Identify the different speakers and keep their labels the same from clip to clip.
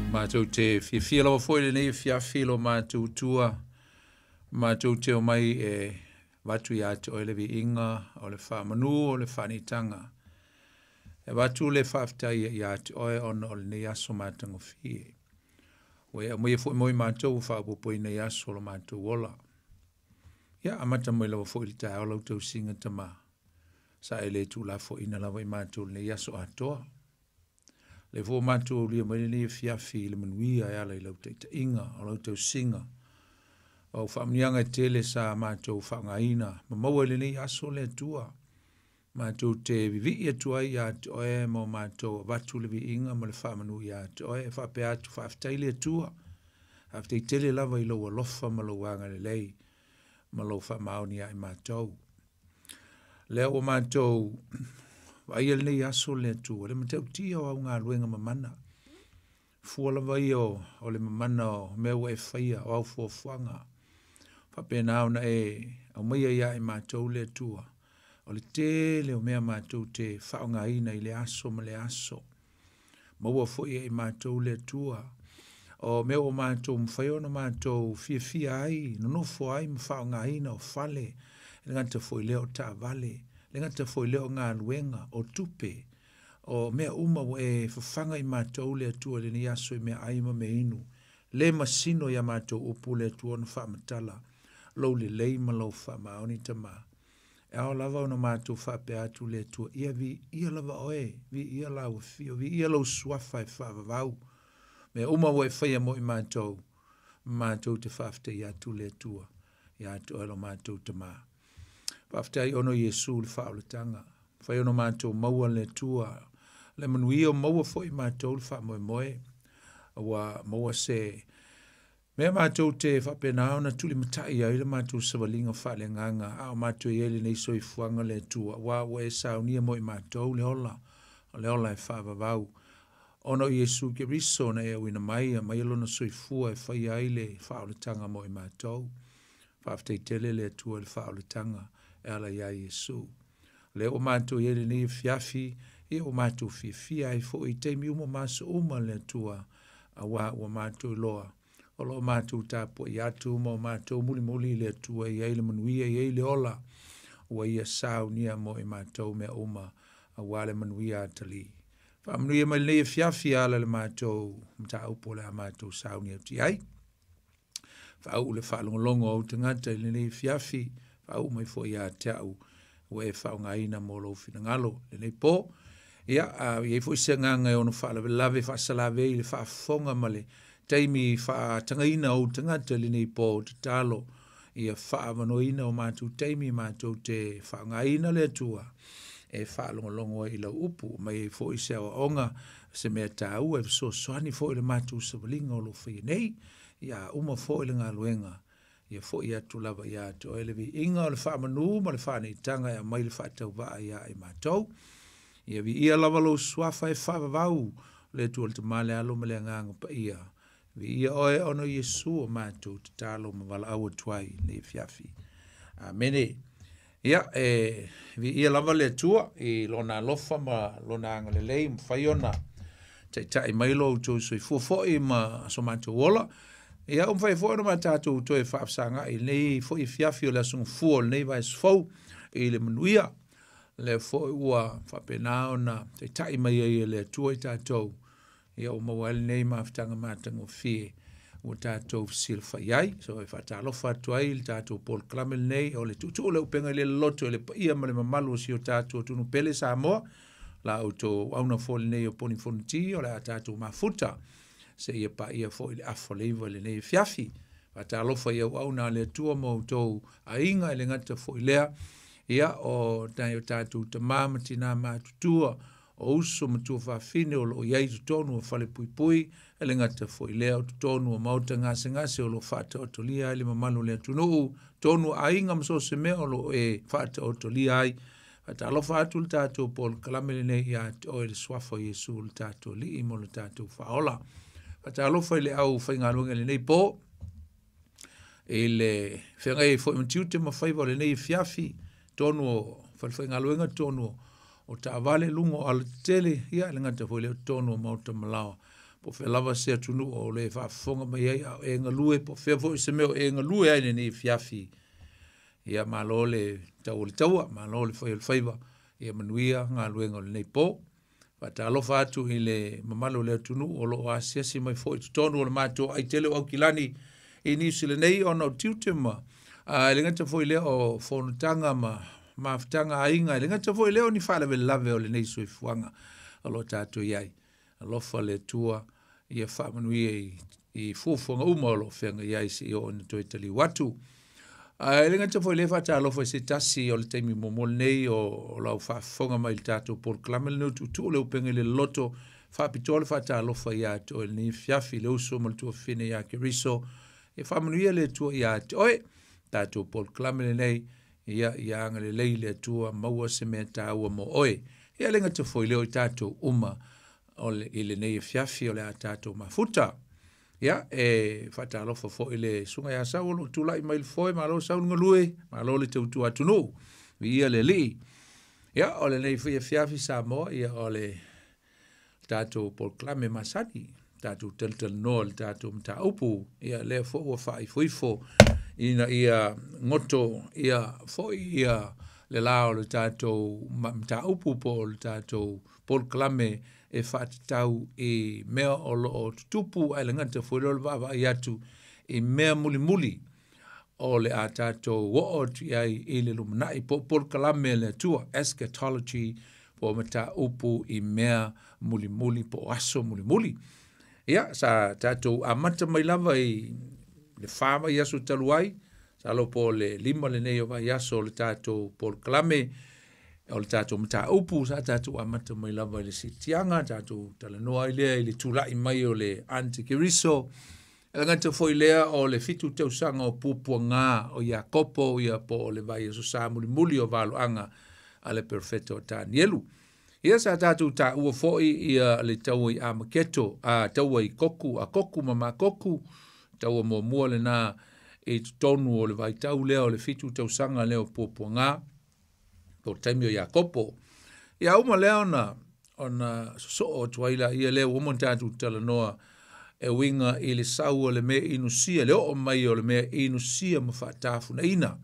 Speaker 1: Mātou te whiawhia foi le nei whiawhilo mātou tua. Mātou te o mai e watu i atu o le vi inga, o le whamanu, o le whanitanga. E watu le whaftai i atu oe on o le nei aso mātango fie. Wea mui e foi moi mātou whapupoi nei aso lo mātou wola. Ia amata moi lawa foi le tae o lau tau singa tama. Sa e le tu la foi ina lawa i mātou nei aso atoa. Le fo mātou lia mai ni fiafi le manuia e ala i lau te inga o lau tau singa. O whamnianga tele sa mātou whangaina. Ma maua le nei aso le tua. Mātou te vivi i atua i atu oe mo mātou watu le vi inga ma le whamanu i atu oe. Whape atu whaftai le tua. Haftai tele lava i lau alofa ma lau wanga le lei. Ma lau whamaoni ai mātou. Leo o mātou vai ele nei aso le tu le mateu tia o nga luenga mamana fuala vai o le mamana o meu e faia o fu fuanga fa pena ona e o mai ia e matou le tua o le tele o mea matou te fa nga ina ile aso ma le aso mo fo e matou le tua o meu matou mfai ona matou fia ai no fo ai mfa nga ina o fale ngata fo le o ta vale le ngata foi leo ngā luenga o tupe o mea uma e whawhanga i mātou le atua le ni aso i mea aima me inu. Le masino ia mātou upu le atua na whamatala lau le leima lau whamaoni tama. E ao lava ona mātou whape atu le atua ia vi ia lava oe, vi ia lau fio, vi ia lau suafa e whavavau. Mea uma e whaia mo i mātou te whafte i atu le atua, i atu alo mātou tama. Paftai ono Yesu le whaaletanga. Whai ono mātou maua le tua. Le manuia o maua foi mātou le wha moe moe. Awa maua se. Mea mātou te whapena ona tuli matai ai le mātou sawalinga whale nganga. Ao mātou i ele nei soi fuanga le tua. Wa e saunia moe mātou le ola. Le ola e whaavavau. Ono Yesu ke riso na e wina mai. Mai alona soi fua e whai ai le whaaletanga moe mātou. Paftai tele le tua le whaaletanga. Ala ia Yesu. Le o mātou ele ni fiafi, e o mātou fia i fo i teimi uma maso uma le tua, a wa o mātou loa. O lo mātou tapo i atu uma o mātou muli le tua, i eile manuia, i eile ola, ua ia sao nia mo i mātou mea uma, a wale manuia atali. Fa manuia mai le fiafi ala le mātou, mta upo le a mātou sao nia ti ai. Fa au le whaalongolongo au te ngata i le fiafi, au mai fo ia tau we fa nga ina molo fina ngalo le nei po ia ia fo se nga ono fa lave fa salave le fa fonga male taimi fa tangaina o tanga le nei po talo ia fa vanoina o matu taimi matu te fa nga ina le tua e fa longo i la upu mai fo se onga se me tau e so swani fo le matu se lingo lo fi nei ia uma fo le nga luenga ia fo ia tu lava ia to ele vi inga o le whamanu ma le whane tanga ia mai le whatau waa ia i mātou. Ia vi ia lava lo swafa e whavavau le tu al te male alo ma le nganga pa ia. Vi ia oe ono Yesu o mātou te talo ma wala aua tuai le fiafi. Amene. Ia vi ia lava le tua i lona lofa ma lona anga le lei mwhaiona. Tai mai lo tu sui fufo i ma so mātou wola. Ia fai fo no matatu to e whaapsanga i nei fo i fiafi o le asung fuol nei vai sfau i le manuia le fo ua whapena ona te tai mai e le tua i tātou ia o mawali nei maftanga matanga fie o tātou sil whaiai so e whatalo whatuai le tātou Paul Clamel nei o le tutu o le Upega ile Loloto e le paia ma le mamalu si o tātou tunu pele Samoa la auto auna fo le nei o poni fonti o le tātou mafuta se ia pa ia fo ile afo leiva le nei fiafi. Pata alofa ia au na le tua mo tau a inga ele ngata fo ilea. Ia o tai o tātou ta mamati nā mātutua o uso matua whawhine o lo iai tutonu o whale pui pui ele ngata fo ilea o tutonu o mauta ngase o lo whata o tolia ele mamalu le tunu tonu a inga mso se mea o lo e whata o tolia ai. Pata alofa atu le tātou Paul Kalamele nei ia o ele swafo Yesu le tātou li imo le tātou whaola. Pata alofa ile au whainga luenga le nei po. Ele whengai fo imtiute ma whaiva le nei fiafi. Tonu o whainga luenga tonu o ta vale lungo al tele. Ia le ngata fo ile tonu o mauta malawa. po fe lava se tunu o le whaafonga mai ai au e ngalue, po fe fo se meo e ngalue ai ni fiafi. Ia malo le taua, malo le whai whaiva, ia manuia ngā luenga le nei po. Wata alofa atu i le mamalo le tunu o lo asia si mai fo i tutonu o le mato ai tele au kilani i nisi le nei o nau tiutema. Le ngata fo i lea o whonutanga ma whtanga ainga, le ngata fo i lea o ni whale lave o le nei sui fuanga a lo tātou iai. Alofa le tua ia whamanuia i fuafuanga uma o lo whenga iai si o na toi tali watu. Le ngata fo i lea whata alofa se tasi o le teimi momol nei o lau whafonga mai le tātou por klamel neu tutu le Upega ile Loloto whapitoa le whata alofa ia to le ni fiafi le uso mal tua whine ia ke riso e whamanuia le tua ia te oe tātou por klamel nei ia anga le lei le tua maua se mea tāua mo oe ia le ngata fo i leo i tātou uma o le ile nei fiafi o le a tātou mafuta. Ia, whata alofa fo ile sunga ia sau lo tulai mai le foe, ma lo sau ngalue, ma lo le tautu atunu, ia le li. Ia, o le nei fia fiafi Samoa, ia o le tātou polklame masani, tātou teltel no, le tātou mta upu, ia le fo ua whai fuifo, ina ia ngoto, ia fo ia le lao le tātou mta upu po le tātou polklame, e whaatitau i mea o loo tutupu ai le ngata fuirol wawa i atu i mea muli muli o le a tātou woot iai i le lumanai po kalame le tua eschatology po mata upu i mea muli muli po aso muli muli. Ia, sa tātou amata mai lava i le whawa i aso taluai, sa lo po le lima le nei o vai aso le tātou kalame o le tātou mta upu, sa tātou amata mai lava i le sitianga, tātou talanoa i lea i le tūlai mai o le antikiriso, e ngata foi lea o le fitu tausanga o pupua ngā o ia kopo, ia po o le vai aso sa muli muli o valo anga a le perfetto Danielu. Ia sa tātou tā ua foi ia le taua i amaketo, taua i koku, a koku mama koku, taua mua mua le nā e tonu o le vai tau lea o le fitu tausanga leo pupua ngā, o taimi o Iakopo. Ia uma lea ona so o tuaila ia lea uma tātou talanoa e winga i le sau o le mea inusia, le o mai o le mea inusia ma whaatafu na ina.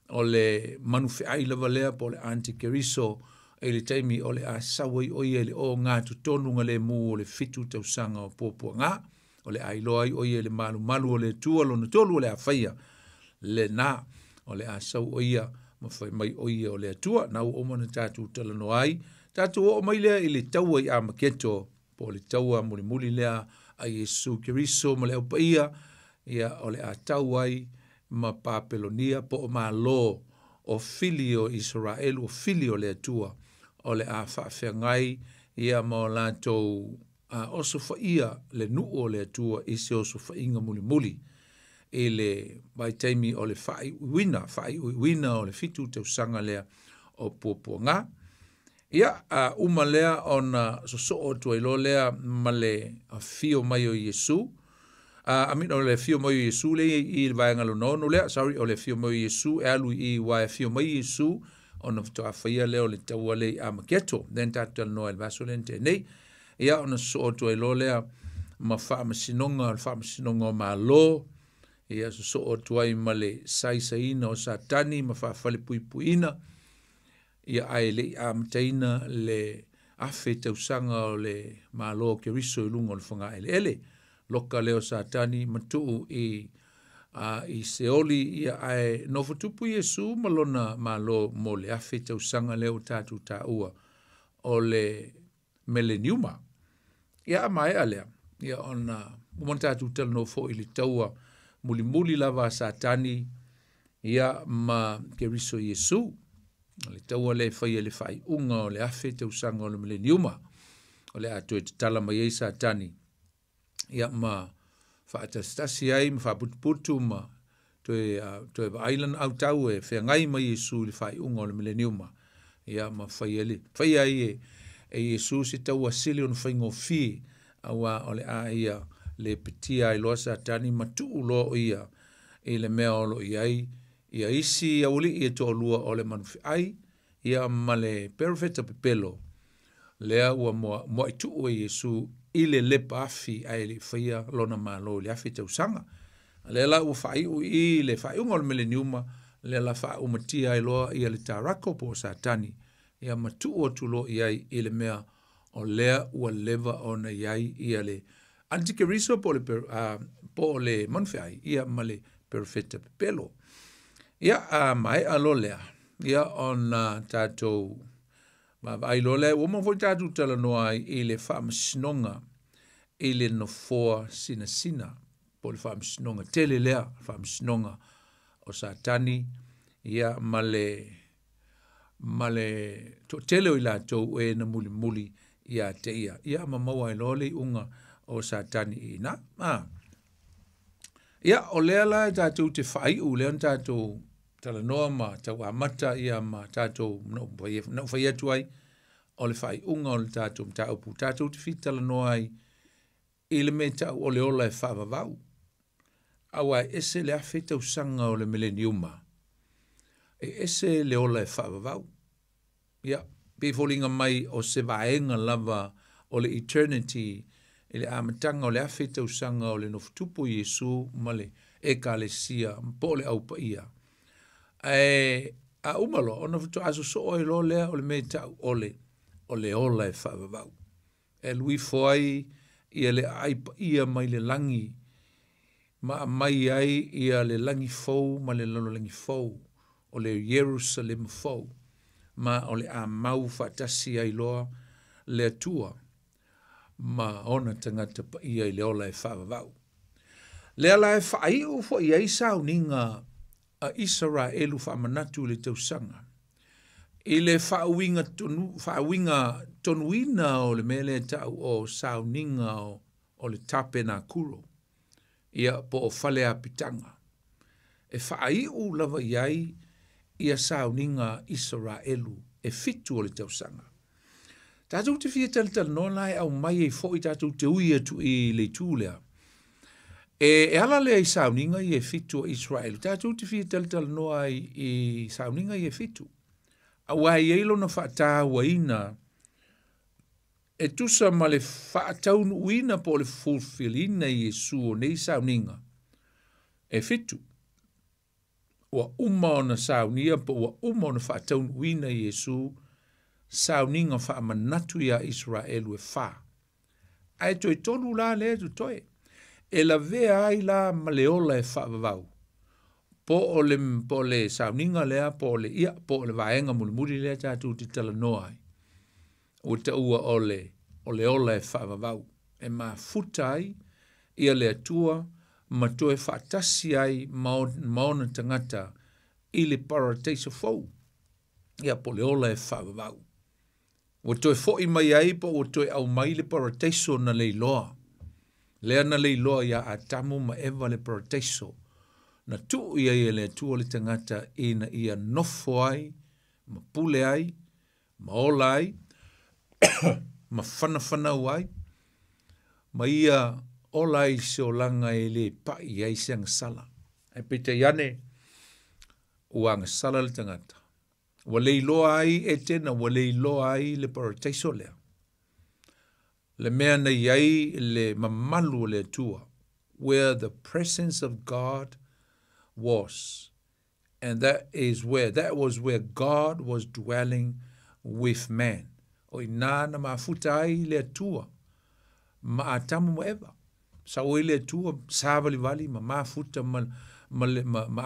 Speaker 1: O le manufe ailava lea po le antikeriso e le taimi o le a sawai o ia le o ngā tutonunga le mu o le fitu tausanga o pōpua ngā, o le ailoai o ia le malu malu o le tua lo na tolu o le a whaia, le nā o le a sau o ia ma fai mai o ia o le atua, nau o mana tātou talano ai, tātou o mai lea i le taua i amaketo, po le taua muli muli lea a Yesu Kiriso ma le au paia, ia o le a tau ai ma papelonia po o ma lo o filio Israel, o filio le atua, o le a whaafengai, ia ma o lātou oso whaia le nuu o le atua i se oso whainga muli muli. E le mai taimi o le whai uina o le fitu tausanga lea o pōpua ngā. Ia, uma lea o na so o tuailo lea ma le fio mai o Yesu. O le fio mai o Yesu le i le vaenga lono lea, o le fio mai o Yesu, e alu i wae fio mai o Yesu, o na fitoa whaia lea o le taua le a maketo, den tātua noa el vaso lente nei. Ia, o na so o tuailo lea ma wha masinonga o ma lo, ia so o tuai ma le saisaina o satani ma whaafale pui puina, ia ai le amataina le afe tausanga o le malo ke riso i lunga o le whanga ele. Loka leo satani matuu i seoli ia ai nofotupu Yesu malona malo mo le afe tausanga leo tātu tāua o le millenniuma. Ia mai alea, ia ona umantātu tala no fo ili taua muli muli lava satani ia ma ke riso Yesu. Le taua le whaia le whai unga o le afe te usanga o le millenniuma. O le ato e te tala mai ei satani. Ia ma whaatastasi ai, ma whaaputuputu ma toe ailan au tau e whengai mai Yesu le whai unga o le millenniuma. Ia ma whaia ai e Yesu se taua sili o na whaingo fi awa o le a ia le petia i loa satani matuu loa o ia i le mea olo iai ia isi a uli i to lua o le manufi ai ia ma le perfecta pepelo lea ua moa i tuu e Yesu i le lepa afi ai le whaia lona malo le afi tausanga. Le la ua whaiu i le whaiunga o le mileniuma, le la whaiu matia i loa i le tarako po satani, ia matu o tulo iai i le mea o lea ua leva ona iai i le antikeriso po le manwhai, ia ma le perfeta pelo. Ia mai alo lea, ia ona tātou ai lo le uma foi tātou tala noa i le whaamasnonga i le nofoa sina po le whaamasnonga tele lea whaamasnonga o satani ia male to tele o i lātou e na muli ia te ia mamaua i lole unga o satani i na ia o lea la tātou te whai u lea tātou tala noa ma tau amata ia ma tātou na whai atu ai o le whai unga o le tātou mta upu. Tātou te whitala noa ai i le me tau o le ola e whaavavau. Awa ese le awhi tau sanga o le mileniuma. E ese le ola e whaavavau. Ia, pefolinga mai o se vaenga lava o le eternity i le amatanga o le awhi tau sanga o le noftupu Yesu ma le ekalesia po le aupa ia. A umalo, ona futu aso so o lo lea o le me tau o le ola e whaavavau. E lui foai ia le aipa ia mai le langi, ma mai ai ia le langi fau, ma le lalo langi fau, o le Jerusalem fau, ma o le a mau whaatasi ai loa le atua, ma ona tangata pa ia i le ola e whaavavau. Le ala e whaai o fo ia i sao ninga a Israelu whaamanatu le tausanga. I le whaawinga tonuina o le mele tau o sauninga o le tape na kuro. Ia po o whale a pitanga. E whaai u lava iai ia sauninga Israelu e fitu o le tausanga. Tātou te fia talital no lai au mai e fo i tātou te ui atu i le tūlea. E ala lea i sauninga i e fitu o Israelu. Tātou te fia talital no ai i sauninga i e fitu. Awa i eilo na whaata waina e tusa ma le whaataunu uina po le fulfillina i Yesu o nei sauninga. E fitu. Ua uma o na saunia po ua uma o na whaataunu uina i Yesu sauninga whaamanatu ia Israelu e wha. Ai toi tonu la lea tu toi. E la vea ai la maleola e whaavavau. Po le sauninga lea, po le vaenga mulimuri lea tātou te tala noa ai. O te ua o le ola e whaavavau. E ma futa ai, ia le atua, ma toe whaatasi ai maona tangata i le parateiso fau. Ia po le ola e whaavavau. O toe fo i mai ai, po o toe au mai le parateiso na leiloa. Lea na leiloa ia a tamu ma eva le parateiso. Na tu ia ia le tu le tangata ina ia nofo ai, ma pule ai, ma ola ai, ma whana ai, ma ia ola ai se o langa e le pai ai se sala. Ai pita iane, ua sala le tangata. Wa leiloa ai e tena, wa leiloa ai le parateiso lea. Le mea na iai le mamalu le tua, where the presence of God was, and that was where God was dwelling with man. O inana mafuta ai le atua, ma atamu mo eva. Sa o le atua, savali vali, ma mafuta ma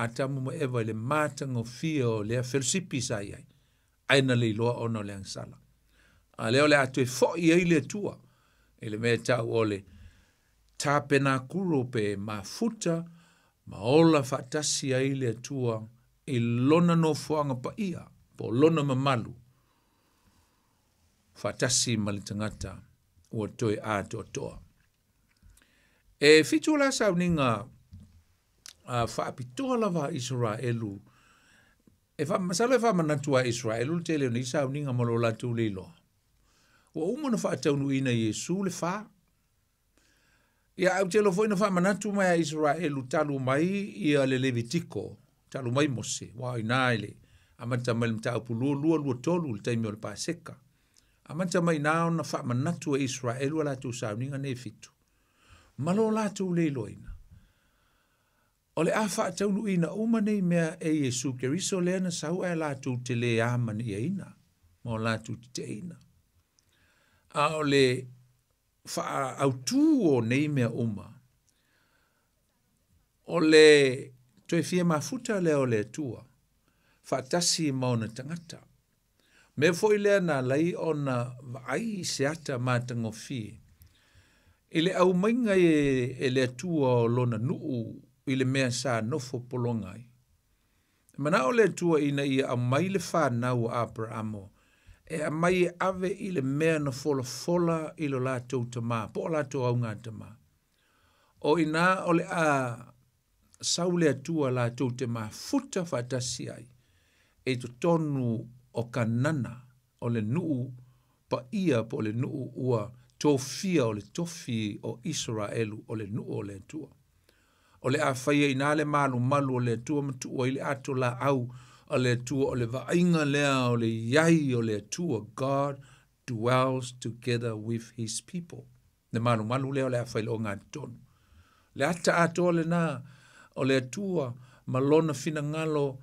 Speaker 1: atamu mo eva, le matango fia o le felsipi sa iai. Aina le iloa ono le ansala. A leo le atu e fo iai le atua, ele mea tau o le tāpena kuro pe mafuta, ma ola whaatasi ai le atua i lona no fuanga pa ia, po lona mamalu. Whaatasi ma le tangata ua toe a toa. E fitu la sauninga whaapitoa lava Israelu. Masalo e whamanatua Israelu, te leo ni sauninga malola tu leilo. Ua umana whaataunu ina Yesu le wha. Ia au telo foi na whamanatu mai a Israelu talu mai ia le Levitiko, talu mai Mose, wao inaile, amata mai mta upulua lua tolu le taimi o le Paseka. Amanta mai nao na wha manatu e Israel wala tu sauninga ne fitu. Malo la tu leiloina. O le a wha taunu ina uma nei mea e Yesu Keriso lea na sau e la tu te le amani e ina. Mo la tu te ina. A o le wha autu o nei mea uma. O le toi fia mafuta le o le tua. Wha tasi mauna tangata. Me foi lea na lai o na vai se ata mātango fie. Ile au mainga e le tua o lona nuu ile mea sa nofo polongai. Mana o le tua ina ia a mai le whanau a Abrahamo. E a mai e ave ile mea na fola fola ilo la tau tama. Po la tau au ngā tama. O ina o le a sau le tua la tau tama futa whatasi ai. E to tonu o kanana o le nuu pa ia po le nuu ua tofia o le tofi o Israelu o le nuu o le tua. O le a whaia ina le malu malu o le tua matu o ile ato la au o le tua o le vainga lea o le iai o le tua. God dwells together with his people. Le malu malu lea o le a whaile o ngā tonu. Le ata ato le na o le tua malona fina ngalo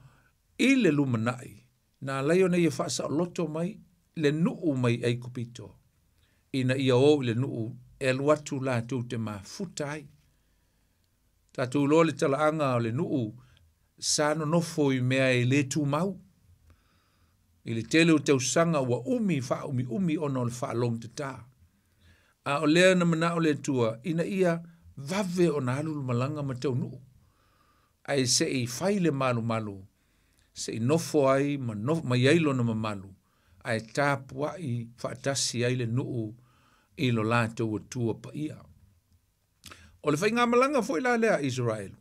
Speaker 1: i le lumanai. Na laio nei e whaasa o loto mai le nuu mai ai kupito. Ina ia o le nuu e luatu la tu te ma futai. Tatu lo le talaanga o le nuu sano nofo i mea e le tu mau. I le tele o tau sanga wa umi wha umi ono le wha long te tā. A o lea na mana o le tua ina ia vave o na halulu malanga ma tau nuu. Ai se i whaile malu malu. Se i nofo ai ma yailo na mamalu. Ai tāpua i whaatasi ai le nuu i lo lātou o tua pa ia. O le whainga malanga fo i la lea Israel.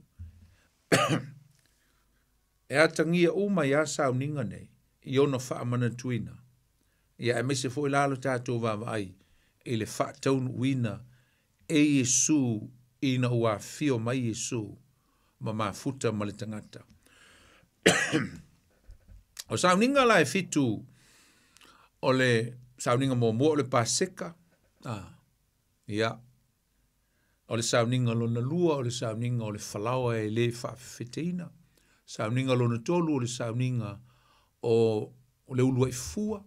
Speaker 1: E atangia uma i asau ninga nei. I ona whaamana tuina. Ia e mese fo i la lo tātou vavai. I le whaataunu uina. E Yesu ina ua fio mai Yesu. Ma mafuta ma le tangata. O sauninga la e fitu o le sauninga mo o le paseka. Ia. O le sauninga lona lua, o le sauninga o le falawa e le whawhiteina. Sauninga lona tolu o le sauninga o le ulua i fua.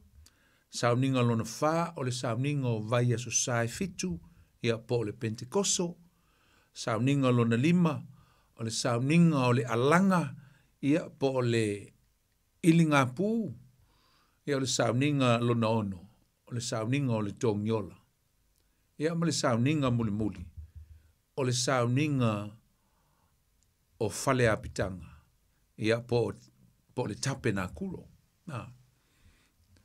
Speaker 1: Sauninga lona wha o le sauninga o vai aso sae fitu. Ia po o le Pentekoso. Sauninga lona lima o le sauninga o le alanga. Ia po o le ilinga pū. Ia o le sauninga lona ono. O le sauninga o le tongiola. Ia ma le sauninga muli muli. O le sauninga o fale apitanga. Ia po le tape na kuro.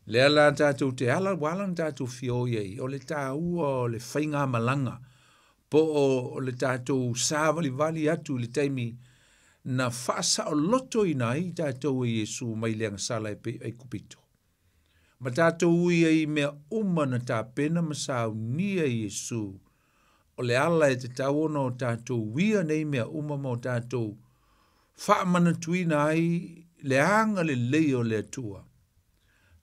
Speaker 1: Lea la tātou te ala walang tātou fio iei. O le tāua o le whainga malanga. Po o le tātou sāwali vali atu le taimi na whaasa o loto ina i tātou e Yesu mai leanga sala e kupito. Ma tātou i mea uma na tā pena masau ni e Yesu. O le ala e te tauona o tātou wia nei mea uma mo tātou whaamana tuina ai le anga le leo le atua.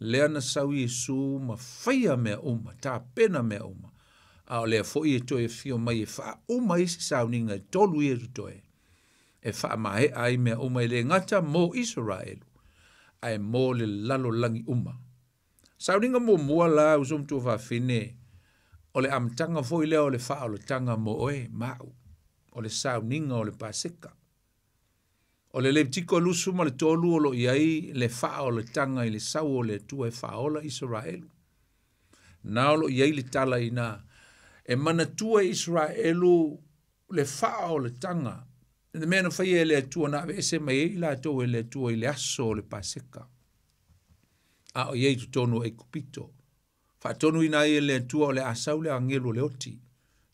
Speaker 1: Lea na sau Yesu ma whaia mea uma, tā pena mea uma. A o lea fo i e toe fio mai e wha uma isi sauninga e tolu i e tutoe. E wha mahe ai mea uma i le ngata mo Israelu. Ai mo le lalo langi uma. Sauninga mo mua la usum tu whawhine. O le amtanga fo i leo le wha o le tanga mo oe mau. O le sauninga o le paseka. O le leptiko lusu ma le tolu o lo iai le wha o le tanga i le sau o le tua e wha ola Israelu. Na o lo iai le tala ina. E mana tua Israelu le wha o le tanga. Le mea na whaia e le atua na ave ese mai e la tau e le atua i le aso o le paseka. A o iei tu tonu e kupito. Wha tonu ina e le atua o le asau le angelo le oti.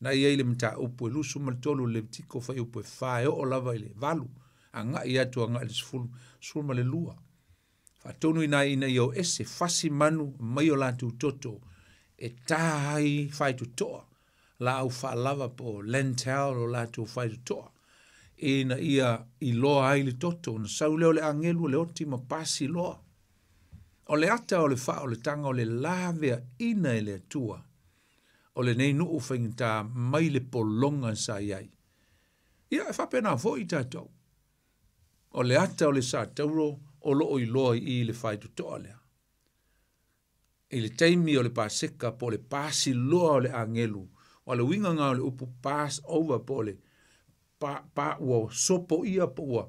Speaker 1: Na iei le mta upu e lusu ma le tolu le tiko whai upu e whae o lava i le valu. A nga i atua nga i le sfulu ma le lua. Wha tonu ina i o ese fasi manu mai o la tu toto. E tāi whai tu toa. La au wha lava po lentel o la tu whai tu toa. E na ia i loa ai le toto. Na sau leo le angelu le oti ma pasi loa. O le ata o le wha o le tanga o le lavea ina e le atua. O le nei nuu whaingita mai le polonga sa iai. Ia e whapena fo i tātou. O le ata o le sa tauro o loo i loa i le whai tutoa lea. I le taimi o le paseka po le pasi loa o le angelu. O le winga ngā o le upu pass over po le pa ua sopo ia po ua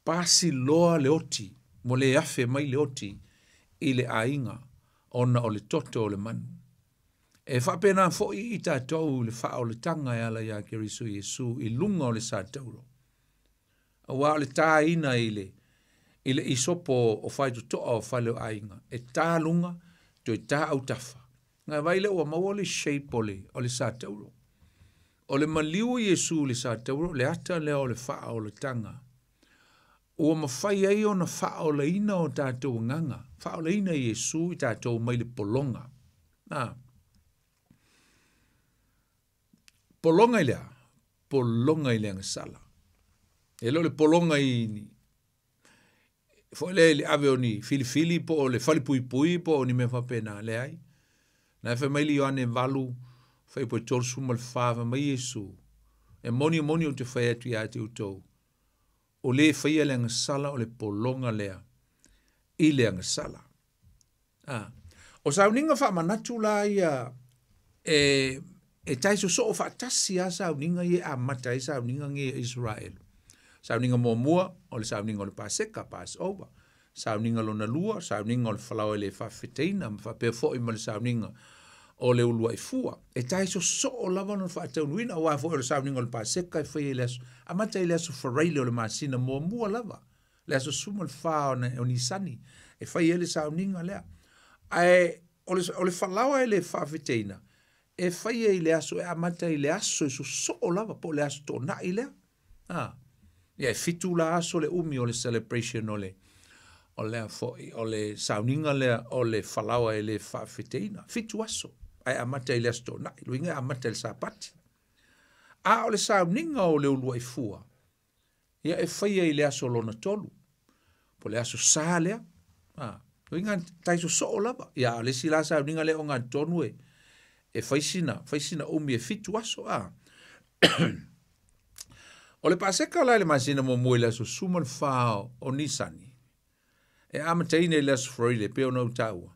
Speaker 1: pasi loa le oti. Mo le afe mai le oti i le ainga ona o le toto o le manu. E whapena fo i tātou le wha o le tanga e ala ia keriso Jesu i lunga o le sa tauro. A wā o le tā ina i le isopo o whai tutoa o whale o ainga. E tā lunga to e tā au tafa. Ngai waile ua maua le shape o le sa tauro. O le maliu Jesu le sa tauro, le ata lea o le wha o le tanga. Ua mawhai ai o na wha o le ina o tātou nganga. Wha o le ina Jesu i tātou mai le polonga. Polonga i lea. Polonga i lea ngasala. E lo le polonga i ni. Fo le ave o ni fili po o le fali pui po o ni me whapena le ai. Na e mai li Ioane valu, whai po tol suma le whawa mai Jesu. E moni o te whai atu i ate utou. O le whai le ngasala o le polonga lea. I le ngasala. O sa uninga wha manatu la ia e taiso so o wha tasi a sa uninga i a mata i sa uninga nge Israel. Sa uninga mua o le sa uninga o le paseka, pass over. Sa uninga lo na lua, sa uninga o le whalau e le whawhiteina, whapea fo i ma le sa uninga o le ulua i fua. E taiso so o lava no whaataunuina, o wa fo o le sa uninga o le paseka e whai e le aso. A mata i le aso whareile o le masina mua lava. Le aso suma le wha o nisani. E whai e le sa uninga lea. O le whalawa e le whawhiteina. E whai e le aso, e a mata i le aso e so o lava po le aso tō na i lea. Ia e fitu la aso le umi o le celebration o le sauninga lea o le whalawa e le whawhiteina. Fitu aso. Ai amata i le aso tō nai. Luinga amata i le sapati. O le sauninga o le ulua i fua. Ia e whaia i le aso lona tolu. Po le aso sā lea. Luinga taiso so o lava. Ia le si la sauninga lea o ngā tonu e whaisina umi e fitu aso. O le paseka la le masina mo mo le aso suma le whao o nisani. E amataina le aso wharile peo na utaua.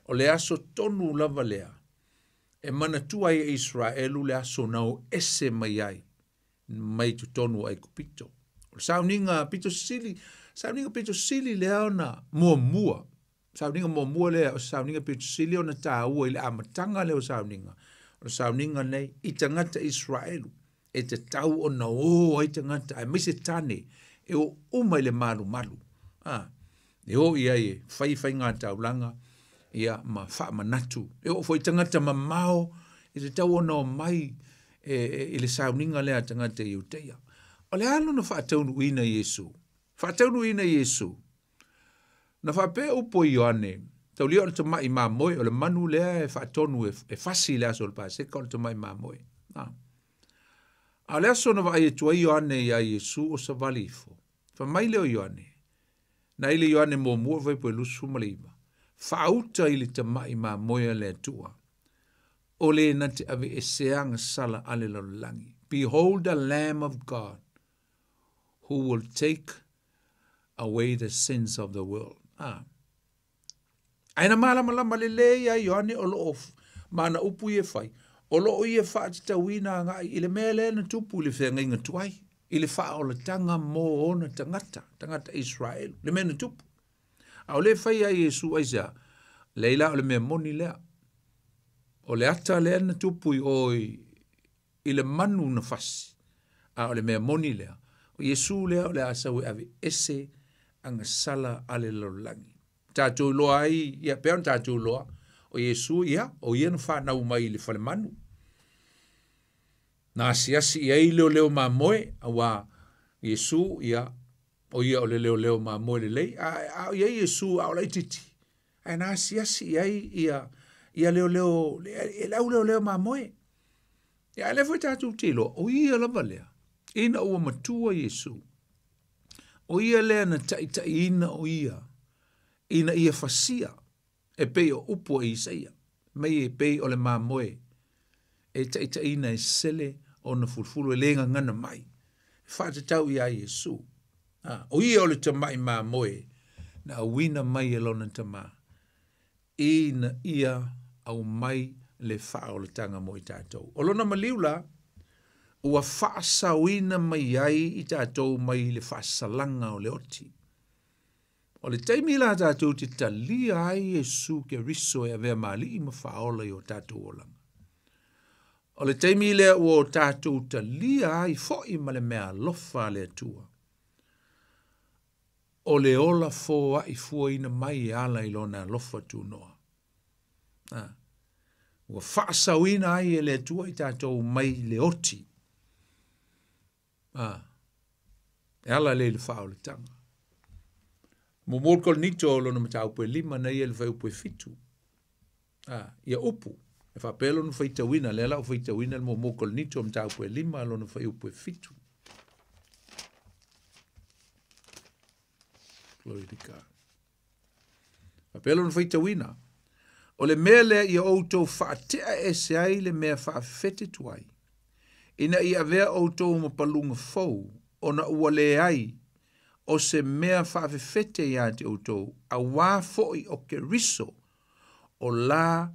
Speaker 1: O le aso tonu lava lea. E manatua i Israelu le aso nau ese mai ai. Mai tu tonu ai kupito. O le sauninga pito sili lea ona mua. Sauninga mua lea o sauninga pito sili ona tāua i le amatanga lea o sauninga. O sauninga nei i tangata Israelu. E te tau o na ai te ngata, ai mai se tane, e o umai le malu. E o ia e, whai ngā taulanga, ia ma wha manatu. E o fwoi tangata ma mao, e te tau o na o mai, e le sauninga lea tangata i uteia. O le alo na wha taunu ina Jesu. Wha taunu ina Jesu. Na wha pe upo i Ioane, tau lia o le tamai mā moe, o le manu lea e wha tonu e fasi lea so le paseka o le tamai mā moe. A lea sona wa e tua Ioane i a Jesu o sa valifo. Fa mai leo Ioane. Na ile Ioane mo mua vai po e lusu malima. Fa auta ili tamai ma moia lea tua. O le na te ave e seanga sala ale langi. Behold the Lamb of God who will take away the sins of the world. Aina malama le ia Ioane o lo of. Mana upu e fai. O loo ia whaatitawina ngai, i le mea lea na tupu le whenga inga tuai. I le wha o le tanga mō ona tangata Israel. Le mea na tupu. O le whai a Jesu aisa, leila o le mea moni lea. O le ata lea na tupu i le manu na fasi. O le mea moni lea. O Jesu lea o le asawe ave ese anga sala ale lolangi. Tātou loa ai, ia peon tātou loa. O Jesu ia, o ia na whanau mai le whale manu. Nā siasi ia i leo mā moe, a wā Jesu ia, o ia o le leo mā moe le lei, a ia Jesu a o lai titi. A nā siasi ia leo, e lau leo mā moe. Ia le fwoi tātou tilo, o ia lava lea, ina ua matua Jesu. O ia lea na taita ina o ia, ina ia fasia. e pei o upo e Isaia, mai e pei o le mamoe, e ta ina e sele o na fulfulu e lenga ngana mai, whaata tau ia Yesu, o ia o le tamai mamoe, na awina mai e lona tama, ina ia au mai le wha o le tanga mo i tātou. O lona maliula, ua whaasawina mai ai i tātou mai le whaasalanga o le oti. O le taimi la tātou te talia ai Yesu ke riso e avea mali i mawhaola i o tātou olanga. O le taimi lea ua o tātou talia ai foi ma le mea lofa le atua. O le ola fōa i fua ina mai ala i lona lofa tu noa. Ua whaasawina ai e le atua i tātou mai le oti. E ala le whao le tanga. Mo molkol nito o lona mata upo e 5 na ia le whai upo e 7. Ia upu. E whapelo no whaita wina, le ala o whaita wina mo molkol nito o mata upo e 5 lona whai upo e 7. Glory to God. Whapelo no whaita wina. O le mea lea ia outou whaatea e se ai le mea whaafete tuai. Ina ia vea outou mapalunga fau, ona ua le ai, o se mea whaafete ia te outou, a wā foi o ke riso, o la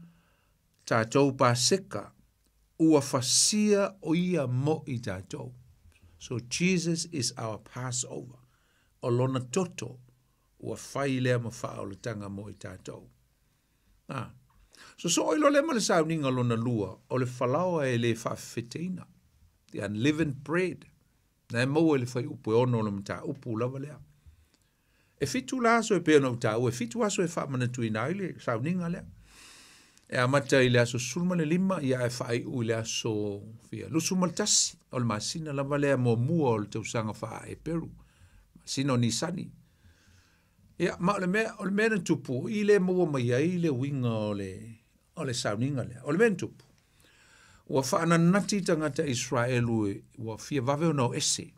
Speaker 1: tātou pāseka, ua whasia o ia mo i tātou. So Jesus is our Passover. O lona toto, ua whai lea ma whao le tanga mo i tātou. So ilo le male sa uninga lona lua, o le whalaoa e le whaafeteina. The unleavened bread. Na e mau e le whai upu e ono le mta upu lava lea. E fitu la aso e pēna o tau, e fitu aso e whaamana tui nā ile, sa uninga lea. E amata i le aso sulma le 5, ia e whai u le aso fia. Lusu maltasi, o le masina lava lea mo mua o le tausanga wha e Peru. Masina o Nisani. Ia, ma o le mea na tupu, i le mua mai ai le winga o le sa uninga lea. O le mea na tupu. Ua whaananati tangata Israelu ua fia vave o nau ese.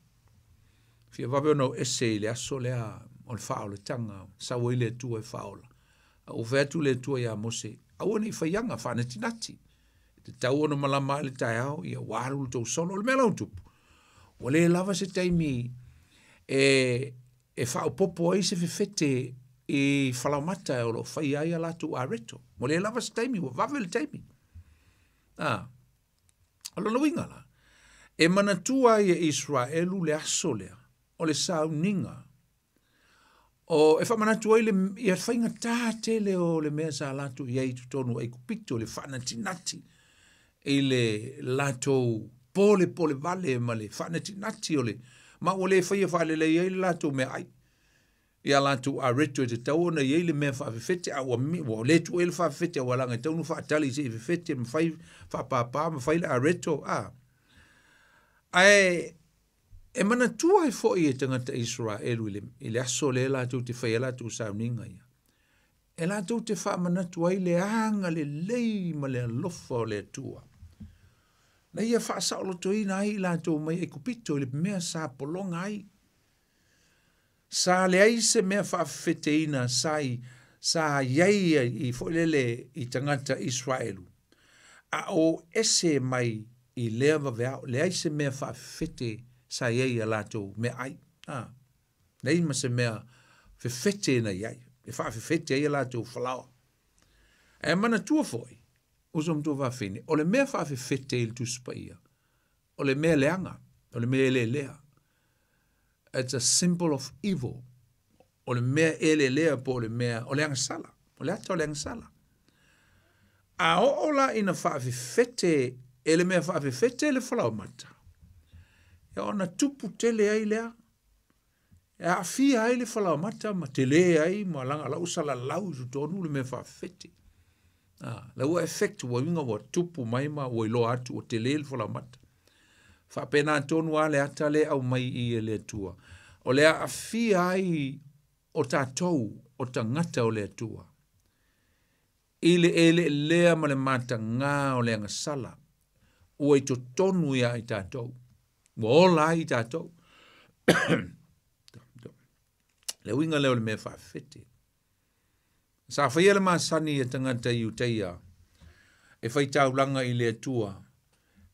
Speaker 1: Fia vave o nau ese i le aso lea o le whao le tanga, sawa i le tua e whaola. O vetu le tua ia mose, aua ni whaianga whaanatinati. Te tau ona malama le tai au, ia waru le tau solo, o le mea lautupu. O le lava se taimi e whao popo ai se fefete i whalaumata o lo whai ai alatu a reto. Mo le lava se taimi, ua vave le taimi. Alona winga la. E manatua i Israelu le aso lea, o le sauninga. O e whamanatua i a whainga tātele o le mea sa latu i eitu tonu e kupito le whanatinati i le lato pole vale ma le whanatinati o le ma o le whaia whale le i le lato mea ai. I a latu a reto e te tau na i le mea whawhewhete a wa le tu ele whawhewhete a walanga taunu whaatali se i whewhete ma whapapa ma whaile a reto e mana tua e fo i e tangata Israelu i le aso le latu te whaia latu sauninga ia. E latu te wha manatua i le anga le lei ma le alofa o le tua. Na ia wha saolo to i na ai latu mai e kupito i le mea sa polonga ai. Sa le ai se mea whaafeteina sa iai i foilele i tangata Israelu. A o ese mai i lea waweao, le ai se mea whaafete sa iai a lato mea ai. Nei ma se mea whewhete na iai. E whaafete ai a lato whalawa. E mana tua foi, usom tua whawhine, o le mea whaafete il tuspaia, o le mea leanga, o le mea lea. It's a symbol of evil. O le mea ele lea po le mea, o le angasala. O le ata o le angasala. A oola ina whaafefete, ele mea whaafefete le whalau mata. E ona tupu tele ai lea. E a fia ai le whalau mata, ma tele ai, ma langa lau sala lau tonu le mea whaafefete. La ua efektu wa inga wa tupu maima wa ilo atu o tele le whalau mata. Whapena tonu a le ata le au mai i e le tua. O le a fia ai o tātou o tangata o le tua. I le ele lea ma le mata ngā o le angasala. Ua i to tonu ia i tātou. Ua ola i tātou. Le winga leo le mea whawhete. Sa whaia le masani e tangata i uteia, e whai taulanga i le atua,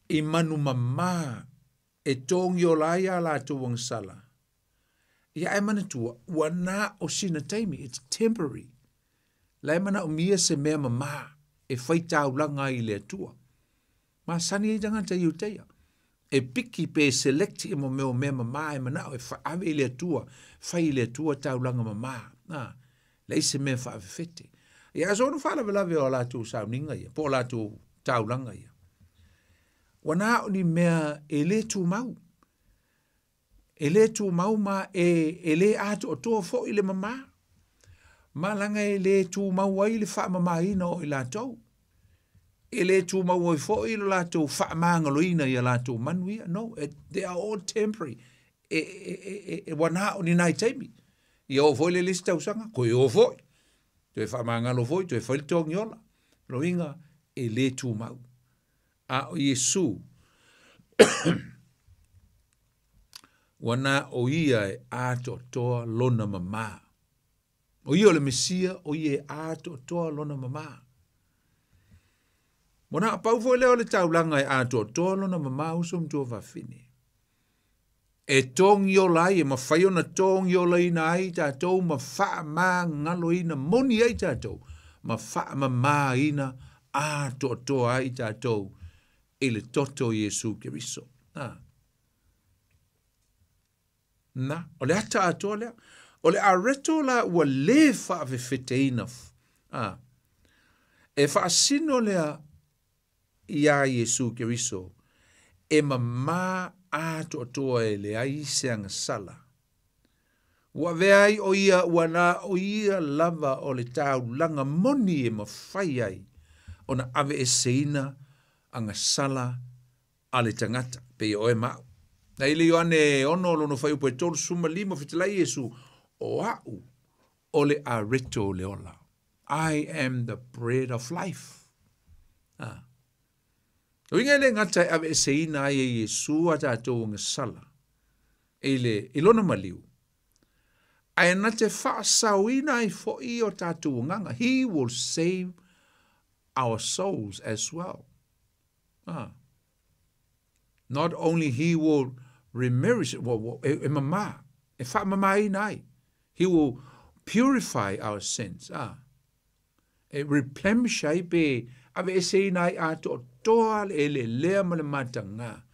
Speaker 1: i manu mamā, e tōngi o laia la tuwang sala. Ia e mana tua, wana o sina taimi, it's temporary. Lai mana o mia se mea mamā, e whai taulanga i le atua. Masani i tangata i uteia. E piki pe select i mo meo mea mamā e mana o e whaave i le atua, whai i le atua taulanga mamā. Lei se mea whaafefete. Ia aso no whaala velave o la tu sauninga ia, po la tu taulanga ia. Wana o ni mea e le tu mau. E le tu mau ma e le ato o toa fo i le mamā. Malanga e le tu mau ai le wha mamā ina o i la tau. E le tu mau ai fo i la tau wha maangalo ina i la tau manuia. No, they are all temporary. Wana o ni nai taimi. I o foi le lista usanga, ko i o foi. Tu e wha maangalo foi, tu e whai tongi ola. Roinga e le tu mau. A o Yesu, wana o ia e ato toa lona mamā. O ia o le Mesia, o ia e ato toa lona mamā. Wana a pau foi leo le taulanga e ato toa lona mamā usum tua whawhine. E tongi o lai, e mawhai ona tongi o lai na ai tātou, ma wha mā ngalo ina moni ai tātou, ma wha ma mā ina ato toa ai tātou, e le toto Yesu Keriso. Na, o le ata atoa lea, o le areto la ua le whaafewhete ina. E whaasino lea ia Yesu Keriso, e mamā ato toa e le ai seanga sala. Ua veai o ia, wana o ia lava o le tau langa moni e mawhai ai, o na ave e seina anga sala a le tangata, pe o e mau. Na ili yoane ono lono whai upo e tolu suma lima fitilai Yesu, o au o le areto le ola. I am the bread of life. O inga ele ngata ave e seina ai e Yesu a tātou nga sala. Ele ilona maliu. Ai nate whaasauina ai fo i o tātou nganga. He will save our souls as well. Not only he will remember, e mamā, e wha mamā i nai. He will purify our sins. E replenish ai pe, ave e seina ai ato toa e le lea ma le matanga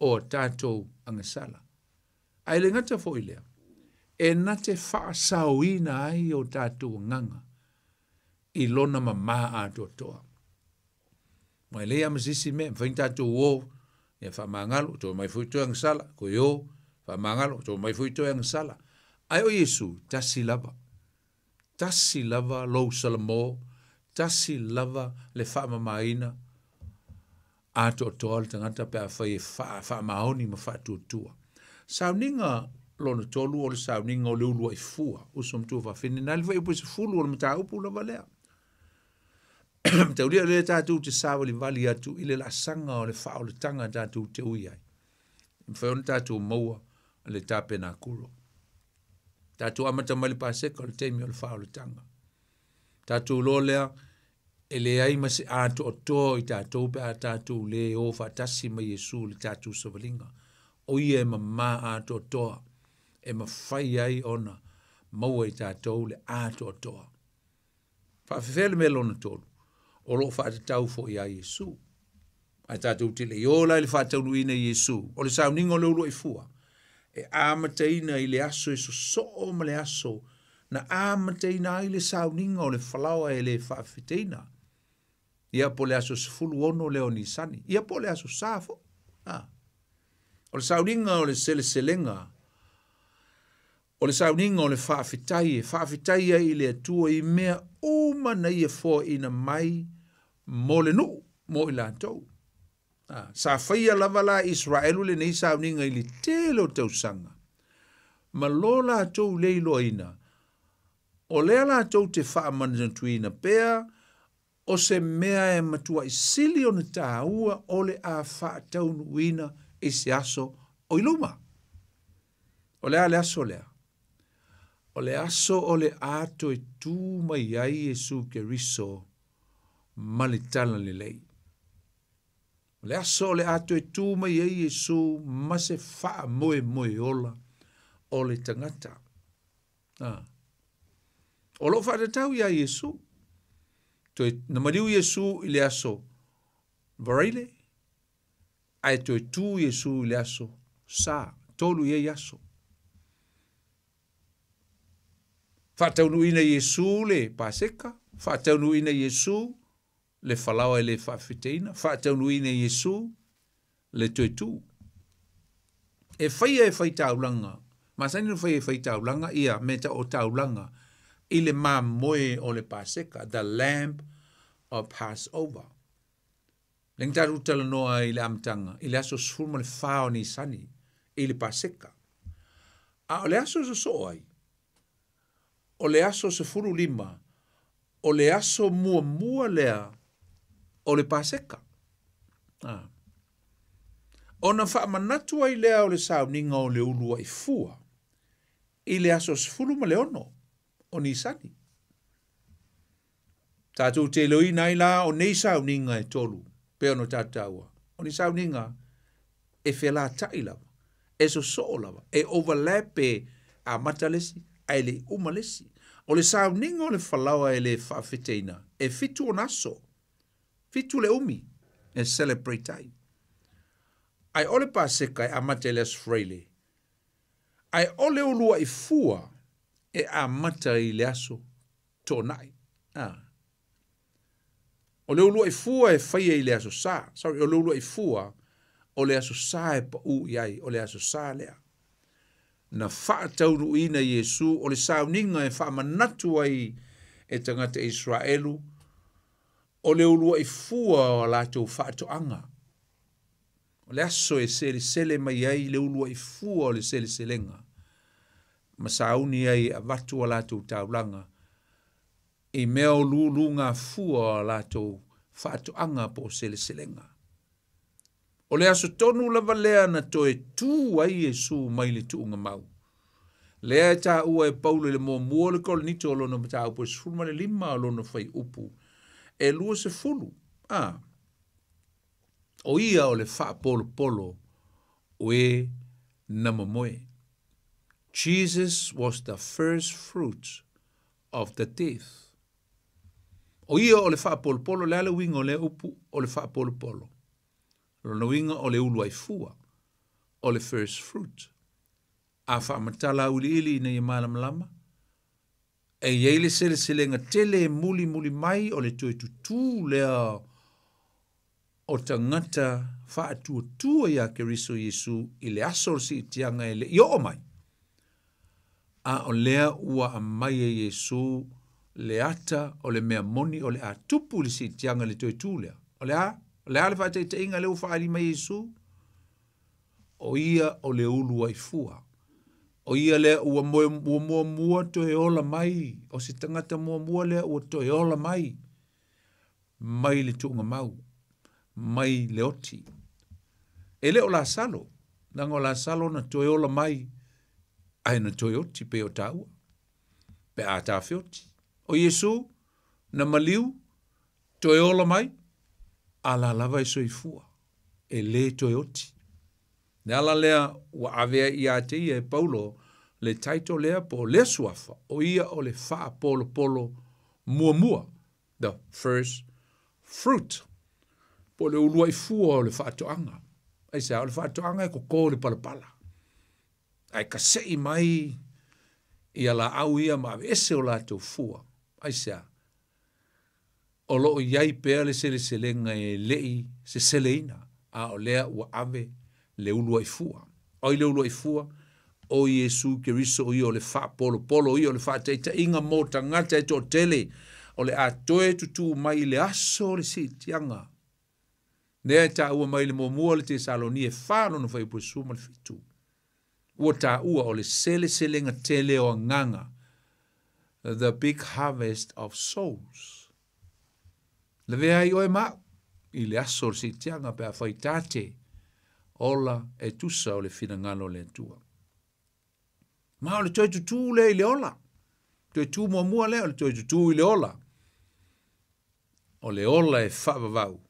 Speaker 1: o tātou angasala. Ai le ngata fo i lea. E nate whaasauina ai o tātou nganga. I lona mamā ato toa. Mai lea masisi me, whain tātou o, e whamangalo, tō mai fuito angasala, ko yo, whamangalo, tō mai fuito angasala. Ai o Yesu, tasi lava. Tasi lava lo salamo, tasi lava le whamamaina, ato toa le tangata pe a whai whamaoni ma whatutua. Sauninga lona tolu o le sauninga o le ulua i fua, usum tua whawhine, nai le whai upo se fulu o le mata upu lava lea. Taulia le tātou te sawa li vali atu, ile la sanga o le whao le tanga tātou te ui ai. Mwhaiona tātou maua le tāpe nā kuro. Tātou amata mali pāseka o le teimi o le whao le tanga. Tātou lo lea, e le ai masi ato o toa i tātou pe a tātou le o whatasi ma Yesu le tātou savalinga. O ia e mamā ato o toa, e mawhai ai ona maua i tātou le ato o toa. Whawhewhele me lona tolu, o lo whaatau fo i a Yesu. A tātou te le iola i le whaatau nuina Yesu, o le sauninga o le ulo i fua. E āmataina i le aso e so ma le aso, na āmataina i le sauninga o le whalawa e le whaafeteina. Ia po le aso sifulu ono leo ni sani. Ia po le aso safo. O le sauninga o le sele-selenga. O le sauninga o le whaafetai. Whaafetai i le atua i mea uma na ia fo ina mai mo le nu, mo i lātou. Sa whaia lava la Israelu le nei sauninga i le telo tausanga. Ma lo lātou leilo ina. O lea lātou te whaamanatuina pea, o se mea e matua i sili o na tāua o le a whaataunuina i se aso o iluma. O lea le aso lea. o le aso o le ato e tū mai ai Jesu Keriso ma le tala le lei. O le aso o le ato e tū mai ai Jesu ma se faa moe moe ola o le tangata. O lo faa tau ia Jesu. Na mariu Jesu i le aso varaile, ai to e tū Jesu i le aso sa, tolu ia i aso. Whātaunu ina Jesu le Paseka, whātaunu ina Jesu le whalawa le whawhiteina, whātaunu ina Jesu le toitu. E whaia e whai taulanga, masani no whaia e whai taulanga, ia meta o taulanga, i le mā moe o le Paseka, the Lamb of Passover. Leng taru tala noa i le amtanga, i le aso sfurma le whao ni sani, i le Paseka. A o le aso so ai, o le aso se furu lima, o le aso mua mua lea, o le Paseka. O na wha manatu ai lea o le sauninga o le ulua i fua, i le aso se furu ma le ono, o nisani. Tātou te loi nai la o nei sauninga e tolu, pe ono tātaua. O ni sauninga e whela tai lava, e so lava, e overlap e a matalesi, ai le umalesi. O le sauninga o le whalawa e le whawhiteina, e fitu o naso, fitu le umi, e celebrate ai. Ai ole Paseka e amata le asfreile. Ai ole ulua i fua e amata i le aso tonai. O le ulua i fua e whaia i le aso sa. Sorry, o le ulua i fua o le aso sa e pa u iai, o le aso sa lea. Na whaatauru ina Jesu, o le sauninga e whaamanatu ai e tangata Israelu, o le ulua i fua o lātou whaatoanga. O le aso e sele mai ai le ulua i fua o le selenga. Masauni ai a watu o lātou taulanga. I mea o lulunga fua o lātou whaatoanga po selenga. O le aso tonu lava lea na toe tū ai Jesu mai le tuunga mau. Lea tā ua e paule le mua le kolonito o lono mata upo e sfulma le lima o lono fai upu. E lua se fulu. O ia o le wha polo o e namamoe. Jesus was the first fruit of the death. O ia o le wha polo le ale winga o le upu o le wha polo. Lona winga o le ulu ai fua, o le first fruit. A wha matala uli ili na i malama. E yeile selenga tele muli mai o le tue tutu lea o tangata wha atua ia Keriso Jesu i le aso si tianga e le i o mai. A o lea ua a mai e Jesu le ata o le mea moni o le a tupu le si tianga le tue tu lea. O le a? Le ale whaate te inga leo whaari mai Jesu, o ia o le ulu ai fua. O ia lea ua mua toe ola mai, o si tangata mua lea ua toe ola mai. Mai le tunga mau, mai le oti. E leo la salo, nanga la salo na toe ola mai, ai na toe oti pe o taua, pe a tafe oti. O Jesu, na maliu, toe ola mai, ala lava e soifua, e le toe oti. Ne ala lea ua avea i a te ia e Paulo le taito lea po le suafa, o ia o le wha polo mua, the first fruit. Po le ulua i fua o le wha toanga. Ai sa, o le wha toanga e koko le palapala. Ai ka sei mai i ala au ia ma ese o la tau fua. Ai sa, o loo iai pea le selenga e lei se seleina, a o lea ua ave le ulua i fua. O i le ulua i fua, o Jesu Keriso o i o le wha polo, o i o le wha teita inga mo tangata e to tele, o le a toe tutu mai le aso le si tianga. Nea ta ua mai le mua le te saloni e whano no whai pui suma le fitu. Ua ta ua o le selenga tele o nganga, the big harvest of souls. Le vea i oe mau, i le aso si tianga pe a whaitate, ola e tusa o le fina ngalo le tua. Ma o le toi tutu le i le ola, Toe tu mua lea, o le toe tu i le ola. O le ola e whaavavau.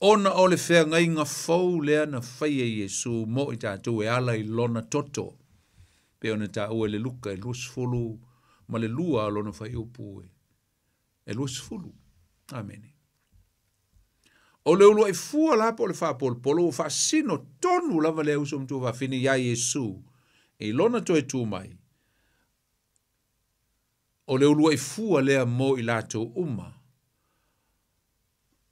Speaker 1: Ona o le whea ngai ngā whau lea na whaia Iesu mo i tātou e ala i lona toto. Pe ona tā ua le luka e lusfulu, ma le lua lona whai upu e lusfulu. Amen. O le ulu ai fua la po le whapol polo, o whaasino tonu lava le usum tu whawhini ia Iesu, e lona toe tu mai. O le ulu ai fua lea mo i lato uma,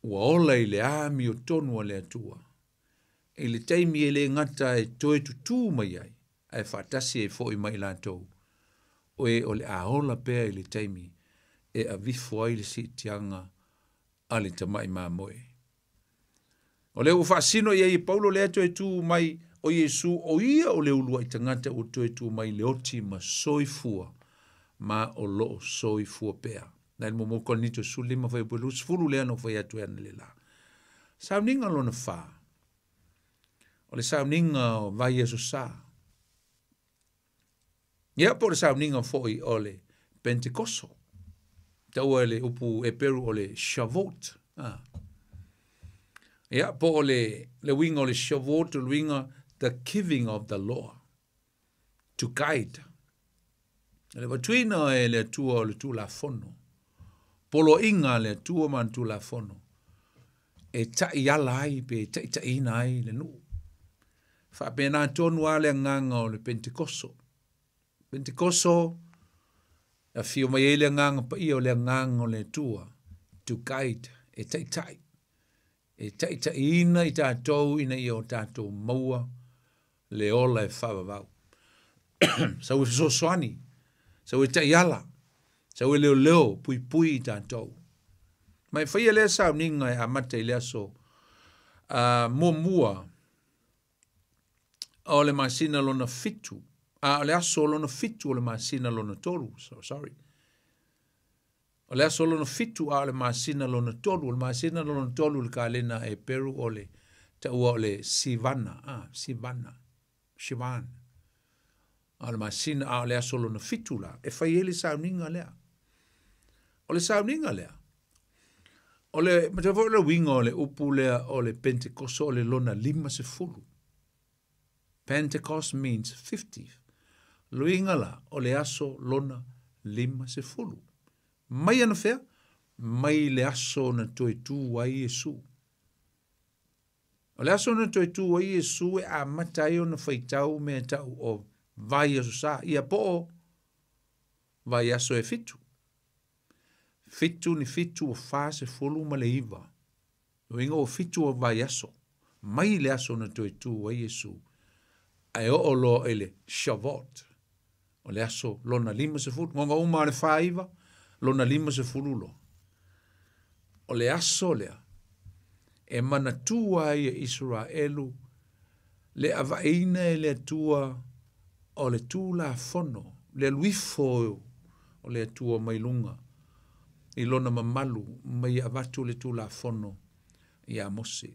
Speaker 1: ua ola i le ami o tonu a le atua. E le taimi e le ngata e toe tutu mai ai, ai whaatasi e fo i mai lato. O le aola pea i le taimi, e a vifo ai le si tianga a le tamai mamoe. O le ufasino ia i Paulo le toe tu mai o Iesu, o ia o le ulua i tangata o toe tu mai le oti ma soifua, ma o loo soifua pea. Na il momo kon nito su lima fai po lus fulu le ano fai atu ane le la. Sauninga lo na fa. O le sauninga o vai Yesu sa. Ia po le sauninga foi o le Pentecoso. Taua le upu e peru o le Shavuot. Ia po o le winga o le Shavuot, le winga the giving of the law. To guide. Le watuina e le tua o le tu la fono. Polo inga le tua man tu la fono. E tai ala ai pe tai ina ai le nu. Fa pena tonu ale nganga o le Pentecoso. Pentecoso a fio mai ele nganga pa ia o le nganga o le tua. To guide e tai. E tai ina i tātou ina i o tātou maua le ola e whavavau. Sau e soani. Sau e tai ala. Sau e leo pui tātou. Mai whaia lea sau ninga e amata i lea so mua o le masina lona fitu. O le aso lona fitu o le masina lona tolu. Sorry. O le aso lona fitu o le masina lona tolu. O le masina lona tolu le ka lena e peru o le taua o le Sivana. Shivan. O le masina o le aso lona fitu la. E whaia le sau ninga lea. O le sauninga lea. O le, matawho le winga o le upu lea o le Pentecoso o le lona 50. Pentecost means 50. Luinga la o le aso lona 50. Mai ana fea, mai le aso na toe tu wa Iesu. O le aso na toe tu wa Iesu e a matai o na whaitau me tau o vai aso sa. Ia po o vai aso e fitu. Fitu ni fitu o fase fulu ma le iwa. O inga o fitu o vai aso. Mai le aso na toe tu wa Iesu. Ai o lo ele Shavuot. O le aso lona 50. Ngonga uma le whaiva, lona 50 lo. O le aso lea. E mana tua i Israelu. Le avaina e le tua o le tu la fono. Le luifo o le tua mailunga. I lona mamalu, mai avatu le tu la fono i a mosi.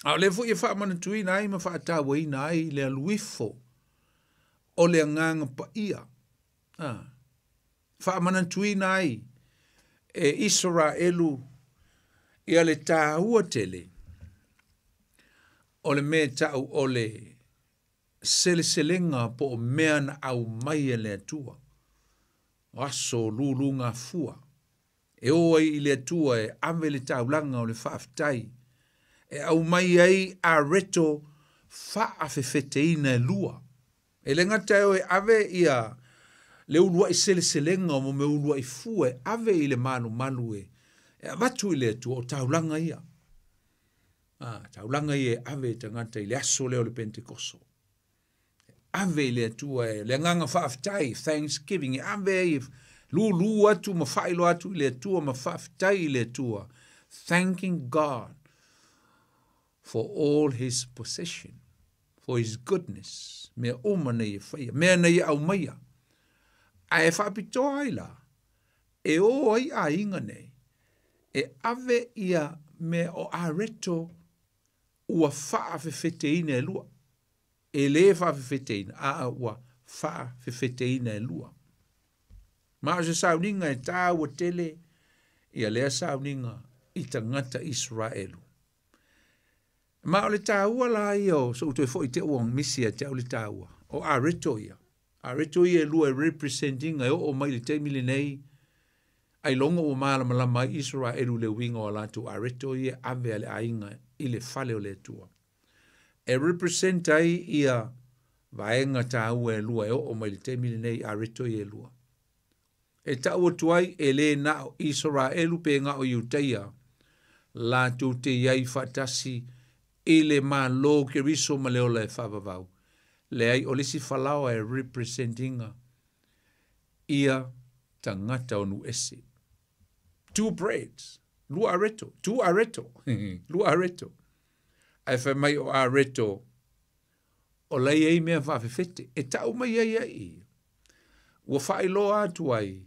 Speaker 1: A le fu i wha manatuina ai ma wha atawa ina ai le aluifo o le nganga pa ia. Wha manatuina ai e Israelu i ale tāua tele o le me tau o le seleselenga po o mea na au mai e le atua. Aso lulunga fua. E oa i le atua e ave le taulanga o le whaaftai. E au mai ai a reto whaafefeteina e lua. E le ngata o e ave ia le ulua i seleselenga o me ulua i fua e ave i le malu e. E avatu i le atua o taulanga ia. Taulanga ia e ave tangata i le aso leo le Pentecoso. Ave le tua e le nganga whaaftai, Thanksgiving, ave i lulu atu ma whailo atu le tua ma whaaftai le tua, thanking God for all his possession, for his goodness, mea oma nei e whaia, mea nei au maia. A e whaapitoa ai la, e o ai a inga nei, e ave ia me o a reto ua whaafefeteina e lua. E le whawhewheteina, a ua wha whewheteina e lua. Ma o se sauninga e tā ua tele ia lea sauninga i tangata Israelu. Ma o le tāua la ia so utoi fo i te uang misia te au le tāua. O areto ia. Areto ia e lua e representing e o mai le te mili nei ai longa o malama lama Israelu le winga o latu areto ia ave ale ainga i le fale o le tua. E represent ai ia vaenga tāua e lua e o mai le te mili nei areto ia e lua. E tāua tuai e le na o Israelu pe nga o Iuteia latu te iai fatasi i le malo ke riso ma leo le whavavau. Le ai o lisi whalao e representinga ia tangata onu ese. Two braids. Lua areto. Two areto. Lua areto. Ai whai mai o areto o lei ei mea whawhewhete. E tau mai ai ai. Ua whailoa atu ai.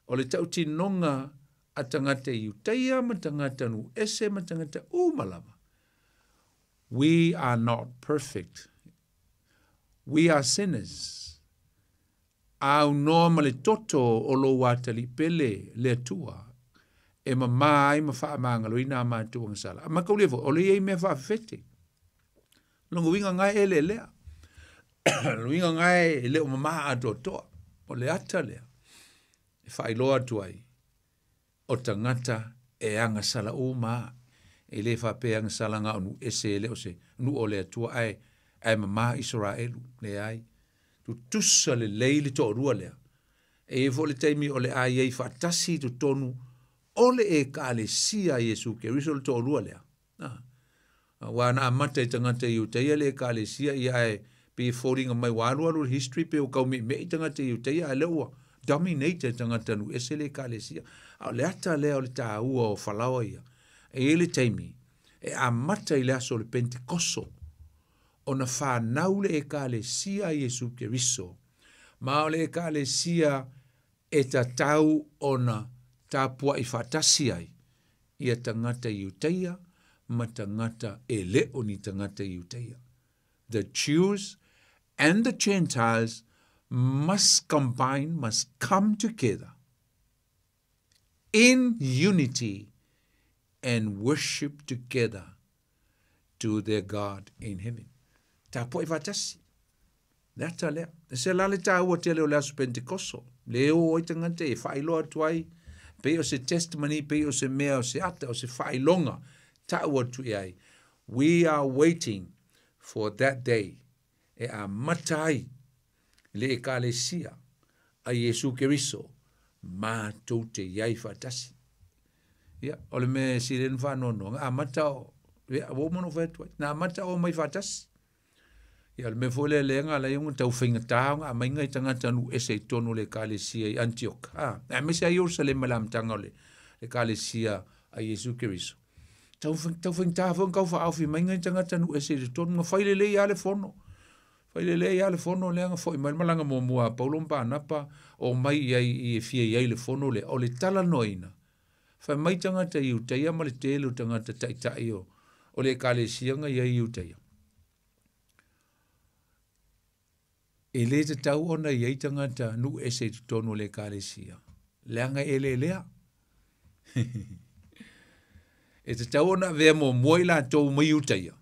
Speaker 1: O le tau tinonga a tangata Iuteia ma tangata nu ese ma tangata umalama. We are not perfect. We are sinners. Au noa le toto o lo watali pele le tua. E ma mai ma wha maanga lo ina ma tuang sala. Ma kau levo, o le ei mea wha fete. Longo winga ngai ele lea. Winga ngai ele o ma maa ato toa. O le ata lea. E wha iloa tuai. O tangata e anga sala o maa. E le wha pe anga sala ngā onu ese ele o se. Nu o le atua ai. Ai mama Israelu le ai. Tu tusa le leili to rua lea. E vo le teimi o le ai ei fatasi tu tonu. Ole e ka le sia Yesu ke riso le to rua lea. Wana amata i tangata Iuteia le ka le sia i ai pe fōringa mai waru history pe o kau me i tangata Iuteia a leua. Dominated tangata nu ese le ka le sia. A le ata lea o le tā ua o whalawa ia. E le teimi. E amata i le aso le Pentekoso. Ona whanau le e ka le sia Yesu ke riso. Ma o le e ka le sia e ta tau ona tāpua i whatasi ai. Ia tangata Iuteia, ma tangata e leo ni tangata Iuteia. The Jews and the Gentiles must combine, must come together in unity and worship together to their God in heaven. Tāpua i whatasi. Nata lea. Se lale tā ua te leo lasu Pentekoso. Leo o i tangata e whailoa tuai. Pe o se testimony, pe o se mea, o se ata, o se whailonga. Tā ua tui ai. We are waiting for that day. E a matai. Le e ka le sia. A Yesu Keriso. Ma tau te iai whatasi. Ia, o le me siren whanono. A mata o. Ia, o mono whetuai. Na mata o mai whatasi. Ia me fole lenga la yung tau whinga taonga a mainga i tangata nu ese tonu le kalesia i Antioch. A me se a Jerusalem malam tanga le kalesia a Yesu Keriso. Tau whinga taonga kau wha awhi mainga i tangata nu ese tonu nga whaile le i ale fono. Whaile le i ale fono leanga fo i malanga mo mua paulompa anapa o mai i e fia i le fono le o le tala noina. Whai mai tangata i uteia ma le tele o tangata taitai o le kalesia nga i uteia. E le te tau ona i ei tangata nu ese tonu le kalesia. Leanga ele lea. E te tau ona vea mo moila tau mai utaia.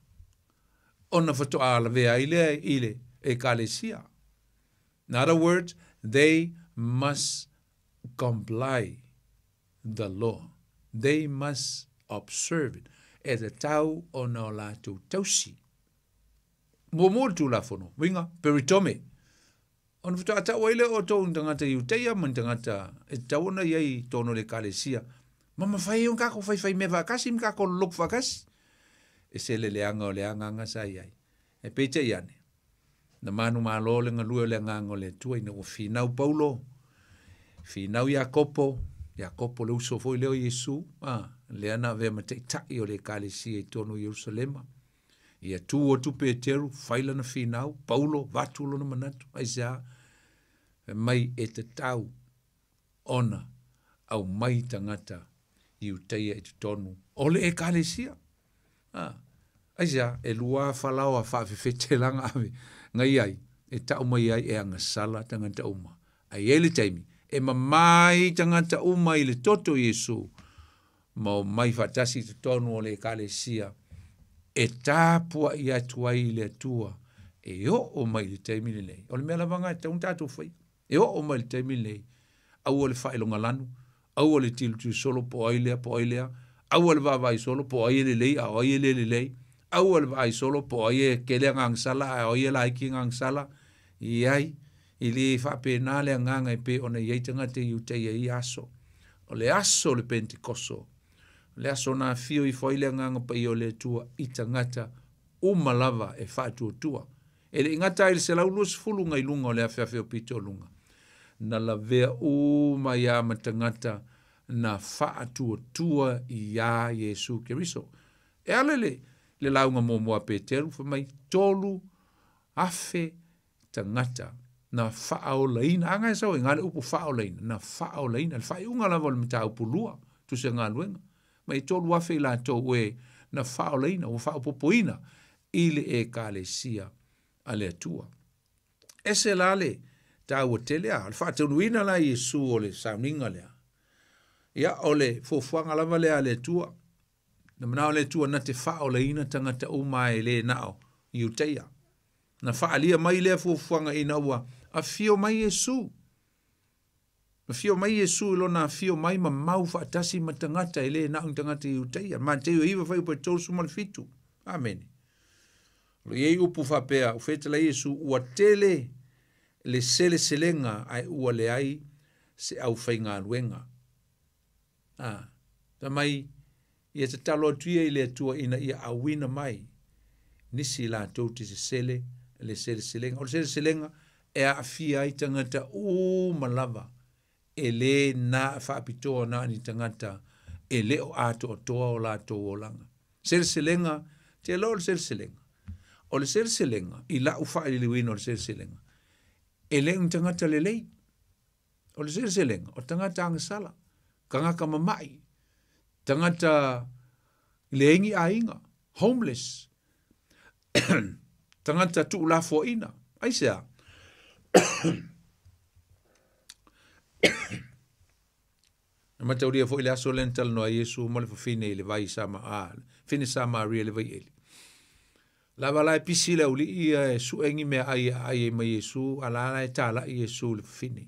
Speaker 1: Ona whato ala vea ile e kalesia. In other words, they must comply the law. They must observe it. E te tau ona o la tu tausi. Mo tu la fono. Winga, peritome. On futa ata waile o tō tangata Iuteia man tangata e tauna iei tōno le kalesia. Mama whai un kako whai me wakasi, mkako lok wakasi. E se le leanga o leanga anga sa iai. E peite iane. Na manu maa lo le ngalua leanga anga o le tua ina o finau Paulo. Finau Iakopo le uso foi leo Yesu. Leana vea ma te tai o le kalesia i tōno Jerusalema. Ia tu o tu Peteru, whaila na finau, Paulo, watulo na manatu, aisa, mai e te tau, ona, au mai tangata, Iuteia e te tonu, ole e kalesia. Aisa, e lua whalawa whawhewhete langa ave, ngai ai, e tau mai ai e anga sala tangata uma. Ai ele taimi, e mamai tangata uma i le toto Yesu, ma mai fatasi te tonu o le kalesia, e tāpua i atua i le atua, e o mai le taimi le lei. O le mea lavanga e taun tātou fai, e o mai le taimi le lei. Au o le whailonga lanu, au o le tilu tu solo po ailea, au o le vavai solo po aile lei, a aile le lei, au o le vavai solo po aile kele ngang sala, a aile laiki ngang sala, iai, i le whape nā le nganga e pe ona iei tanga te iuteia i aso. O le aso le Pentekoso, le aso nā fio i whaile nganga pa i o le tua i tangata umalava e whātua tua. E le ingata i le se laulus fulu ngai lunga o le awhiawhio pito lunga. Na la vea mai a matangata na whaatua tua i a Yesu Keriso. E alele le launga mō mua Peteru, mai tolu afe tangata na whaaolaina. Anga e sau, ngale upu whaaolaina, na whaaolaina. Le whaiunga lava le mta upulua, tu se ngā luenga. Mai tolu afe la tau e na whaaolaina, o whaapopoina, ile e kālesia a le atua. Ese lale, tau o telea, al whaataunuina la Yesu o le sauninga lea. Ia o le fofuanga lava lea le tua. Na manao le tua na te whaoleina tangata umae le nao i uteia. Na whaalia mai lea fofuanga ina ua a fio mai Yesu. Na fio mai Yesu ilo na fio mai ma mau whaatasi ma tangata le nao tangata i uteia. Ma te io hiwa whai upa tōsu mal fitu. Amen. Lo iei upu whapea ufetela Yesu ua tele le sele selenga ai ua le ai se au whainga luenga. Ta mai ia te talo atuia i le atua ina ia awina mai nisi la tauti se sele le sele selenga. O le sele selenga e a fia i tangata malava e le na whaapitoa na ni tangata e leo ato o toa o la toa o langa. Sele selenga, te lo le sele selenga. O le sele selenga, i la ufa i le wina o le sele selenga. E le un tangata le lei. O le sele selenga, o tangata angasala. Kangaka mamai. Tangata leengi a inga. Homeless. Tangata tu la fo ina. Aisea. Ma tauria fo ile aso lental no a Yesu mo le fine ile vai sama a. Fine sama ria le vai ele. Lava la pisi le uli ia su engi me ai ma Yesu ala la tala Yesu le fine.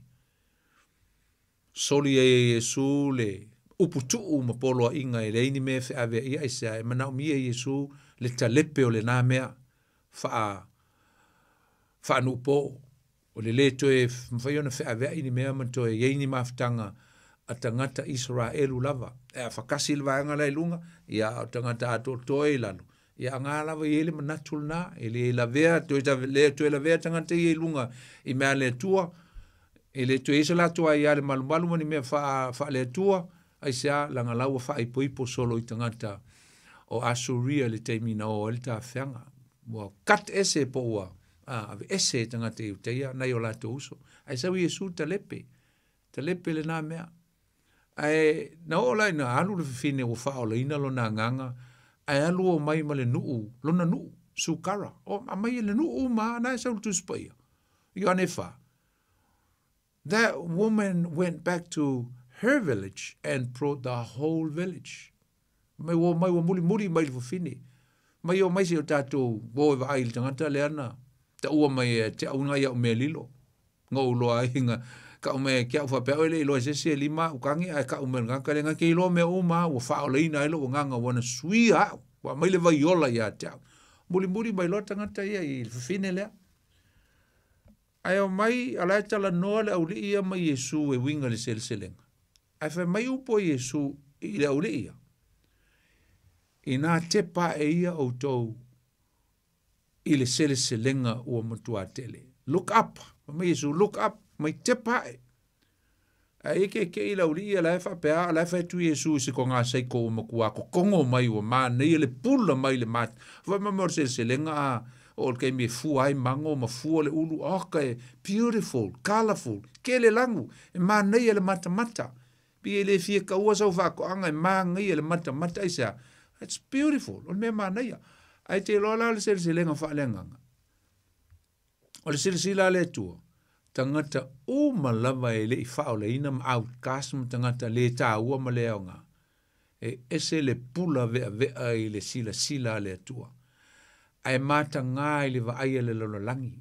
Speaker 1: Soli e Yesu le uputu ma polo inga ele ini me fe ave ia isa e mana mi Yesu le talepe o le na mea fa no po o le to e fa yona fe ave ini me ma to e ini maftanga atangata Israelu lava e fa kasil va nga la lunga ia tangata to e lalo ia nga lava ele manatul na ele la vea to la vea tangata e lunga i me le tua ele to isa la tua ia le malumalu ni me fa le tua ai sia langa laua fa i poipo solo i tangata o Asuria le teimina o el ta fanga mo kat ese po wa ave ese tangata i uteia na yo la to uso ai sa Yesu talepe le na mea ai na ola ina alu le fine o fa ola ina lo na nganga ai alu o mai male nuu lo na nuu sukara o mai le nuu ma na sa tu spia yo nefa. That woman went back to her village and brought the whole village. Mai wo muri mai fo fine. Mai o mai se o tatou wo va ai tangata le ana. Ta ua mai te aunga ia o me lilo. Ngau lo ai hinga ka o me kia ufa peo ele ilo se lima ukangi ai ka o me ngaka le ngake ilo me uma o fa o leina ilo o nganga wana sui a. Wa mai le vai ola ia te au. Muri mai lo tangata ia i fine lea. Ai o mai ala tala noa le au li ia mai Yesu e winga le sel-selenga. Ai fa mai upo Yesu i le au li ia. I nā te pa e ia o tau i le sel-selenga ua matua tele. Look up. Mai Yesu look up. Mai te pa e. Ai ke i le au li ia la fa pea la fa tu Yesu se ko ngā seiko o makua ko kongo mai o ma nei le pula mai le mat. Fa mai sel-selenga o ke me fu ai mango ma fu le ulu okay beautiful colorful kele langu e ma nei le mata bi le fie ka ua so fa ko anga ma ngai le mata isa it's beautiful o me ma nei ai te lo la le lenga fa lenga O le sila le tua. Tangata o malava e le I whao le ina ma outcast ma tangata le tā ua ma le aonga. E ese le pula vea I le sila le tua. Ai mata ngā I le vaai le lololangi.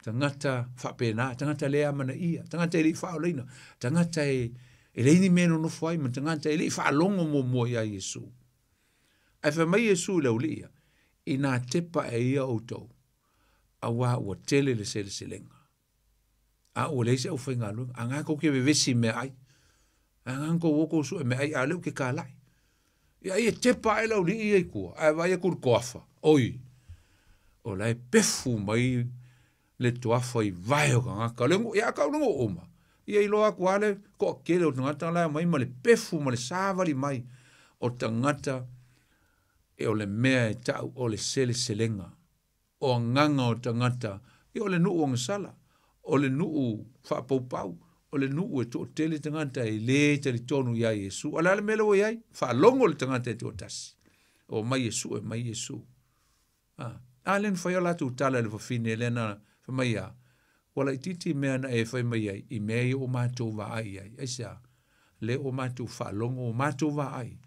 Speaker 1: Tangata whapena, tangata le amana ia, tangata e le whao le ina, tangata e le ini meno no fuai, ma tangata e le whaalongo mo ia Yesu. Ai whamai Yesu le ulia, I nā tepa e ia outou, a wā ua tele le selenga. A ua leise au whainga lunga, a ngā ko ke vevesi me ai, a ngā ko woko su e me ai, a leu ke kālai. Ia e tepa e lau li ia I kua, a vai a kur koafa, oi. O lai pefu mai le tuafa I vai o ka ngaka, lengo, ia ka unungo oma. Ia I loa kuale, ko kele o tangata lai mai, ma le pefu, ma le savali mai, o tangata, e o le mea e tau o le selenga, o nganga o tangata, e o le nuu o ngasala, o le nuu whapaupau, o le nuu e to tele tangata e le tali tonu ia Yesu, o le ale mele o iai, whaalongo le tangata e to tasi, o mai Yesu e mai Yesu. Alen whai ala tu tala le whawhine lena whamaia, wala I titi mea na e whai mai ai, I mea I o mātou wa ai ai, aisa, le o mātou whaalongo o mātou wa ai,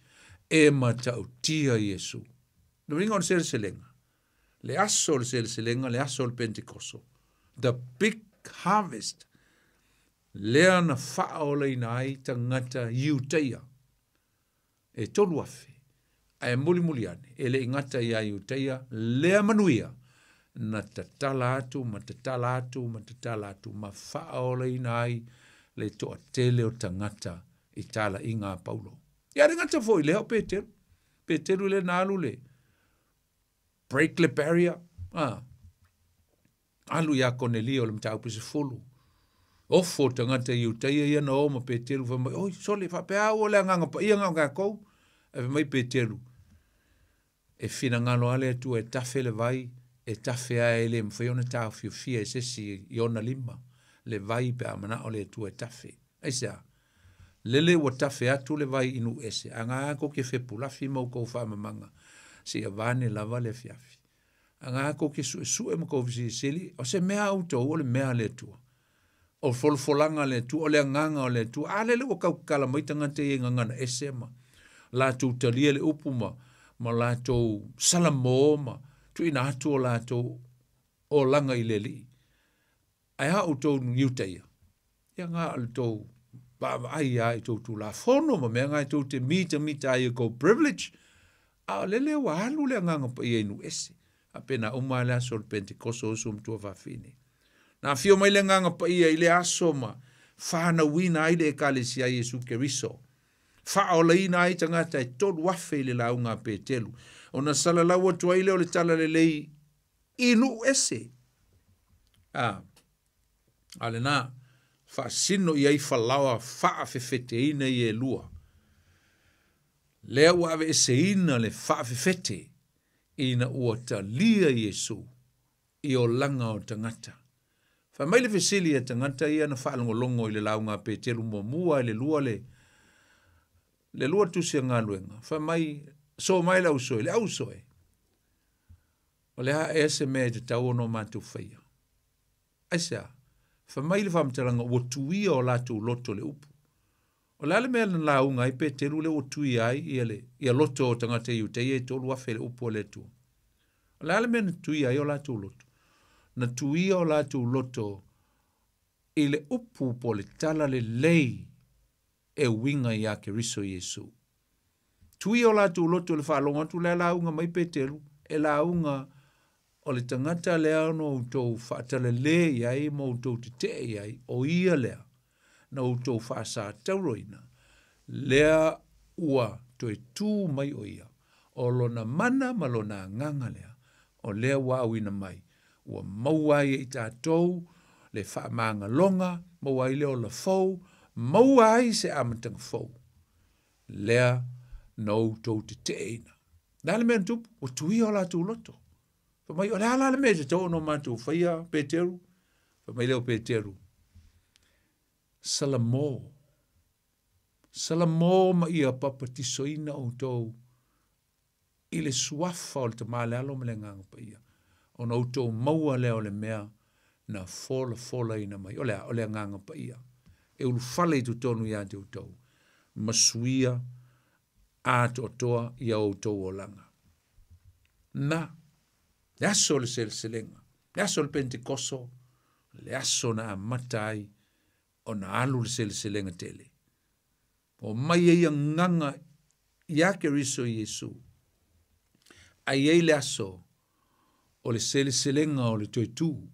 Speaker 1: e matau tia Yesu. No ringa on selenga, le aso le selenga, le aso le Pentecoso, the big harvest, lea na whao le nai tangata iuteia, e tolu afe, ai muli ane, e le ingata ia iuteia, lea manuia, na tatala atu, ma whao le nai, le toa tele o tangata, I tala I ngā Paulo. Ia ringata foi, leo Peteru le nalu le, break le barrier, alu ia Cornelio le mtau pise fulu, ofo tangata iuteia ia na oma Peteru, vamai, oi, sole, whapea o le nganga pa, ia nganga kou, e vamai Peteru, e fina ngalo ale tu e tafe le vai, e tafe a ele mwhaiona tau fiofia e sesi iona lima, le vai pe amana o le tu e tafe. Aisa, lele wa tafe atu le vai inu ese, a ngā ko ke whepulafi mau kou whamamanga, si a vane lava le fiafi. A ngā ko ke su e mako visi sili, o se mea autou o le mea le tua. O folfolanga le tua, o le nganga o le tua, a lele wa kau kala maitanga te e ngangana ese ma, la tu talia le upuma, ma lātou salamoma, tu ina atu o lātou o langa I le li. Ai hau tau niuteia. Ia ngā al tau bāwa ai ai tau tu la fono, ma mea ngai tau te mita ai ko privilege. A lele wa halu le nganga pa I enu ese. A pena umai le aso le Pentecoso usum tua whawhine. Nā fio mai le nganga pa I le aso ma, whana wina ai le ekalesi a Yesu Keriso. Whao la ina ai tangata e tolu wafe le launga Petelu. O na sala laua tua ile o le tala le lei inu ese. Ale na, wha sino I ai whalawa wha fefete ina I e lua. Lea ua ave ese ina le wha fefete ina ua ta lia Yesu I o langa o tangata. Wha mai le fesili e tangata ia na wha longo I le launga Petelu mua le lua le lua tusia ngā luenga. Wha mai, so mai lau soe, le au soe. O le ha ese mea te tau ono mātou whaia. Aisa, wha mai le whamtalanga o tuia o lātou loto le upu. O le ale mea na launga I Peteru le o tuia ai ia loto o tangata iuteia e tolu afe le upu o le tu. O le ale mea na tuia ai o lātou loto. Na tuia o lātou loto I le upu po le tala le lei e winga I a Keriso Yesu. Tui o lātou loto le whaalonga tu le launga mai Peteru, e launga o le tangata lea no utou whaatala le iai mo utou te iai o ia lea na utou whaasa tauroina. Lea ua toi tū mai o ia, o lona mana ma lona nganga lea, o lea wawina mai, ua mauai I tātou, le whaamanga longa, mauai leo la fau, mauai se amatanga fau. Lea no tau te teina. Nāle mea tupu, o tui o lātou loto. Whamai, o lea mea te tau no mātou whaia Peteru, whamai leo Peteru. Salamo ma ia papatisoina o tau I le suafa o le tamale alo me le nganga pa ia. O na utou maua leo le mea na fola ina mai, ole a nganga pa ia. E ulu fale tu tonu ia te utau. Masuia a to toa ia o tau o langa. Na, le aso le selenga, le aso le Pentekoso, le aso na matai o na alu le selenga tele. O mai ia nganga ia ke riso Yesu. Ai ei le aso o le selenga o le toitu.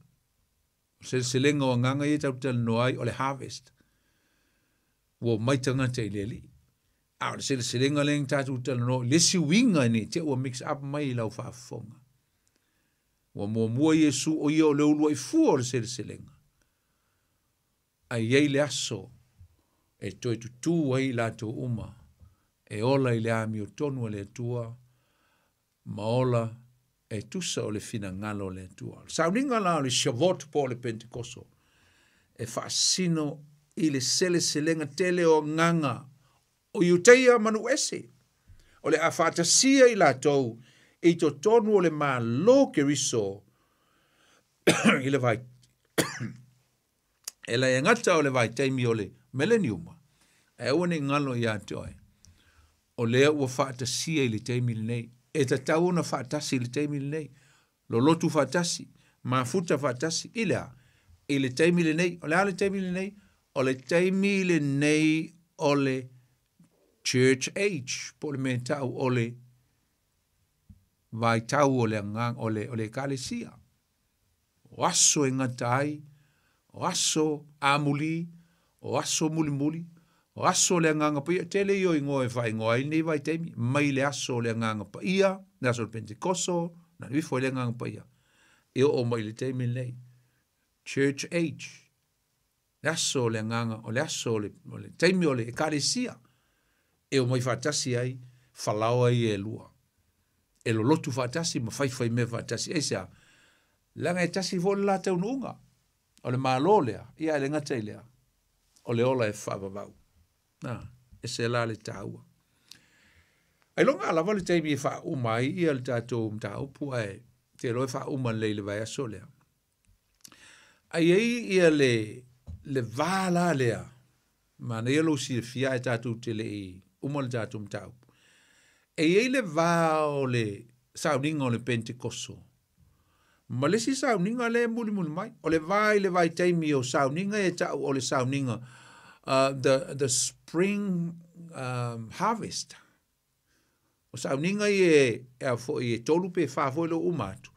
Speaker 1: Selenga o nganga ia tau tala noai o le harvest. Wo mai tanga te ileli. A le selenga leng tatu tala noai. Le siwinga ni te ua mix up mai lau whaafonga. Wa mua Yesu o ia o le ulua i fua o le selenga. Ai ei le aso e toi tutu ai la to uma. E ola i le ami o tonu le tua. Maola e tusa o le fina ngalo le tua. Sauninga la o le Shavuot po le Pentekoso. E whaasino i le selenga tele o nganga. O iuteia manu ese. O le a whaatasia i la tou. I to tonu o le maa lo ke riso. I le vai. E la ngata o le vai taimi o le millennium. E wane ngalo i atoe. O lea ua whaatasia i le taimi le nei. E ta tau na whaatasi i le taimi le nei. Lolotu whaatasi. Mafuta whaatasi. I lea. I le taimi le nei. O lea le taimi le nei. O le taimi le nei o le church age. Po le me tau o le vai tau o le ngang o le kalesia. O aso e ngatai. O aso amuli. O aso muli. O aso le nganga pa ia, tele i o ingoe whai ngoa i nei vai teimi, mai le aso le nganga pa ia, le aso le Pentekoso, na wifo le nganga pa ia. E o mai le teimi nei. Church age. Le aso le nganga, o le aso le teimi o le ekalesia. E o mai whatasi ai, whalao ai e lua. E lo lotu whatasi, ma whai me whatasi. E sea, langa e tasi vo le la tau nuunga. O le malo lea, ia le ngata i lea. O le ola e whavavau. E se la le taua. Ai longa ala wale teimi e wha umai i al tātou mtau pua e te roi wha uma leile vai aso lea. Ai ei ia le vāla lea. Mana ia lo si fia e tātou te le i uma le tātou mtau. Ei le vā o le sauninga o le Pentekoso. Ma le si sauninga le muli mai. O le vai teimi o sauninga e tau o le sauninga. The spring harvest. O sauninga i e tolu pe whafo lo umatu.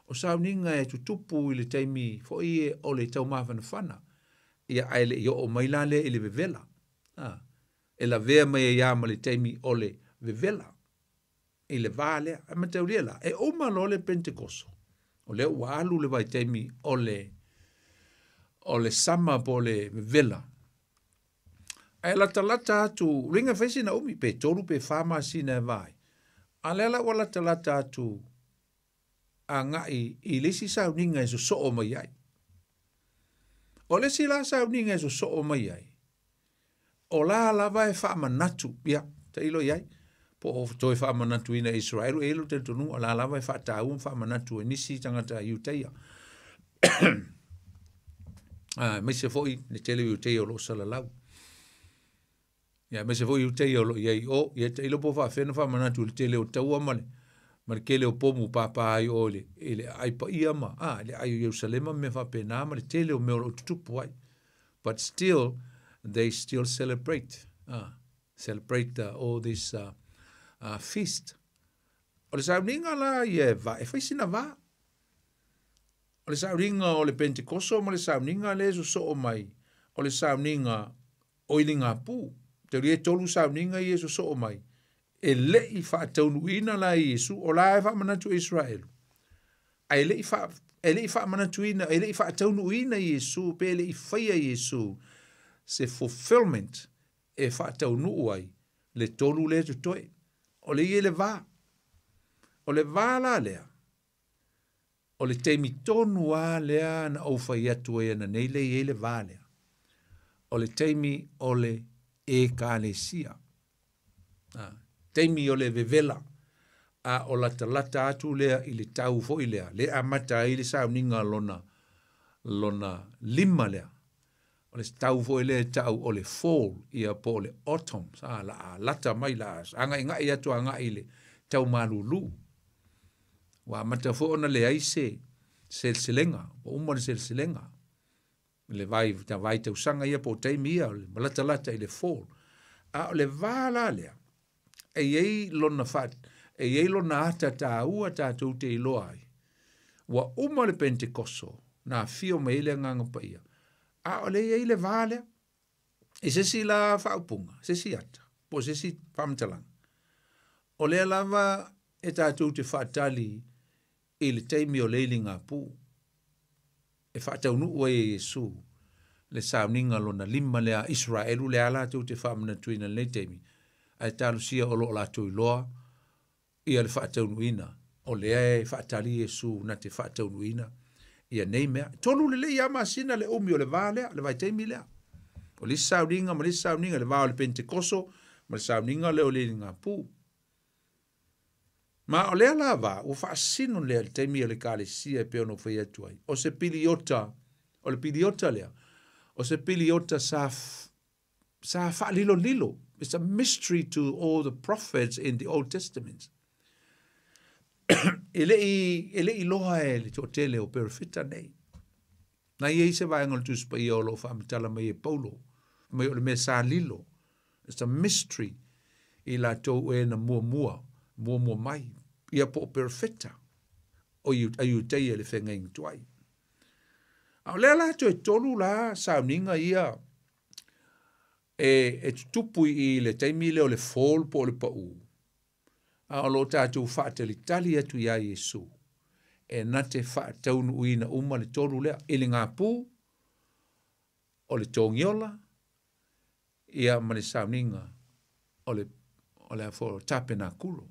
Speaker 1: O sauninga e tutupu i le teimi fo i o le tau mawhanawhana. Ia aile i o maila le i le vevela. E la vea mai ia ma le teimi o le vevela. I le vale, a matauria la. E o malo le Pentekoso. O le ualu le vai teimi o le sama po le vevela. Ai la talata atu, ringa whesi na umi, pe tolu pe whama sina e vai. A lela wala talata atu, a ngai, i lesi sauninga e so o mai ai. O lesi la sauninga e so o mai ai. O la lava e whama natu, ia, ta ilo iai. Po o toi whama natu ina Israel, elo te tonu, a la lava e whata un whama natu, e nisi tangata iuteia. Mai se foi, ne tele iuteia o lo salalau. Ya me se foi u tei o ye o ye te lo po fa fe no fa mana tu te le o tau male mar ke le o pomu papa ai o le ai pa ia ma le ai Jerusalem me fa pena ma le te le o me o tupu ai but still they still celebrate all this feast o le sauninga la ye va e fa sina va o le sauninga o le Pentekoso ma le sauninga le so o mai o le sauninga o ilinga pu te rie tolu sauninga i Yesu so o mai. E le i wha taunuina la i Yesu, o la e wha manatu Israel. E le i wha manatuina, e le i wha taunuina i Yesu, pe le i whaia i Yesu, se fulfillment e wha taunu ai, le tolu le tutoe. O le i le vā. O le vā la lea. O le teimi tonu a lea na au whai atu e na nei le vā lea. O le teimi o le ekalesia. Teimi o le vevela. A o la talata atu lea i le tau fo i lea. Le amata i le sauninga lona. lona lima lea. O le tau fo ele tau o le fall ia po le autumn. Sa la lata mai la anga inga ia tu anga ile tau malulu. Wa mata fo ona le aise selselenga. O uma le selselenga. Le vai te usanga ia po taimi ia le malata lata ile fall. A o le vala lea. E iei lona fat. E iei lona ata ta ua ta tau te iloa ai. Wa uma le Pentekoso. Na fio meile nganga pa ia. A o le iei le vale. E se si la whaupunga. Se si ata. Po se si pamtalang. O le lava e ta tau te whaatali i le teimi o leili ngā pū. E whaatau nuu e Yesu. Le sauninga lona lima lea Israelu le ala tau te whaamana tuina le teimi. Ai talu sia o lo la tui loa. Ia le whaatau nuina. O lea e whaatali Yesu na te whaatau nuina. Ia nei mea. Tolu le ia masina le umi o le vā lea. Le vai teimi lea. O le sauninga ma le sauninga le vā o le Pentekoso. Ma le sauninga le o le ngā pū. Ma o lea lava, o whaasino lea le teimi o le kālesia e peono whai atuai. O se piliota, o le piliota lea, o se piliota sa whaalilo lilo. It's a mystery to all the prophets in the Old Testament. Ele i loha e le tōtele o perifita nei. Na i eise vai angol tuspa i o lo whaamitala mai e paulo, mai o le me sa lilo. It's a mystery i la tō e na mua mai. Ia po perfecta o ayu teia le whengaing tuai. Au lea la to e tolu la sauninga ia e tutupui i le teimi leo le fall po le pau. A lo tātou whaatali tali atu ia Yesu. E nate whaataunu uina uma le tolu lea ili ngā pū o le tōngiola ia ma le sauninga o le afo tapena kuro.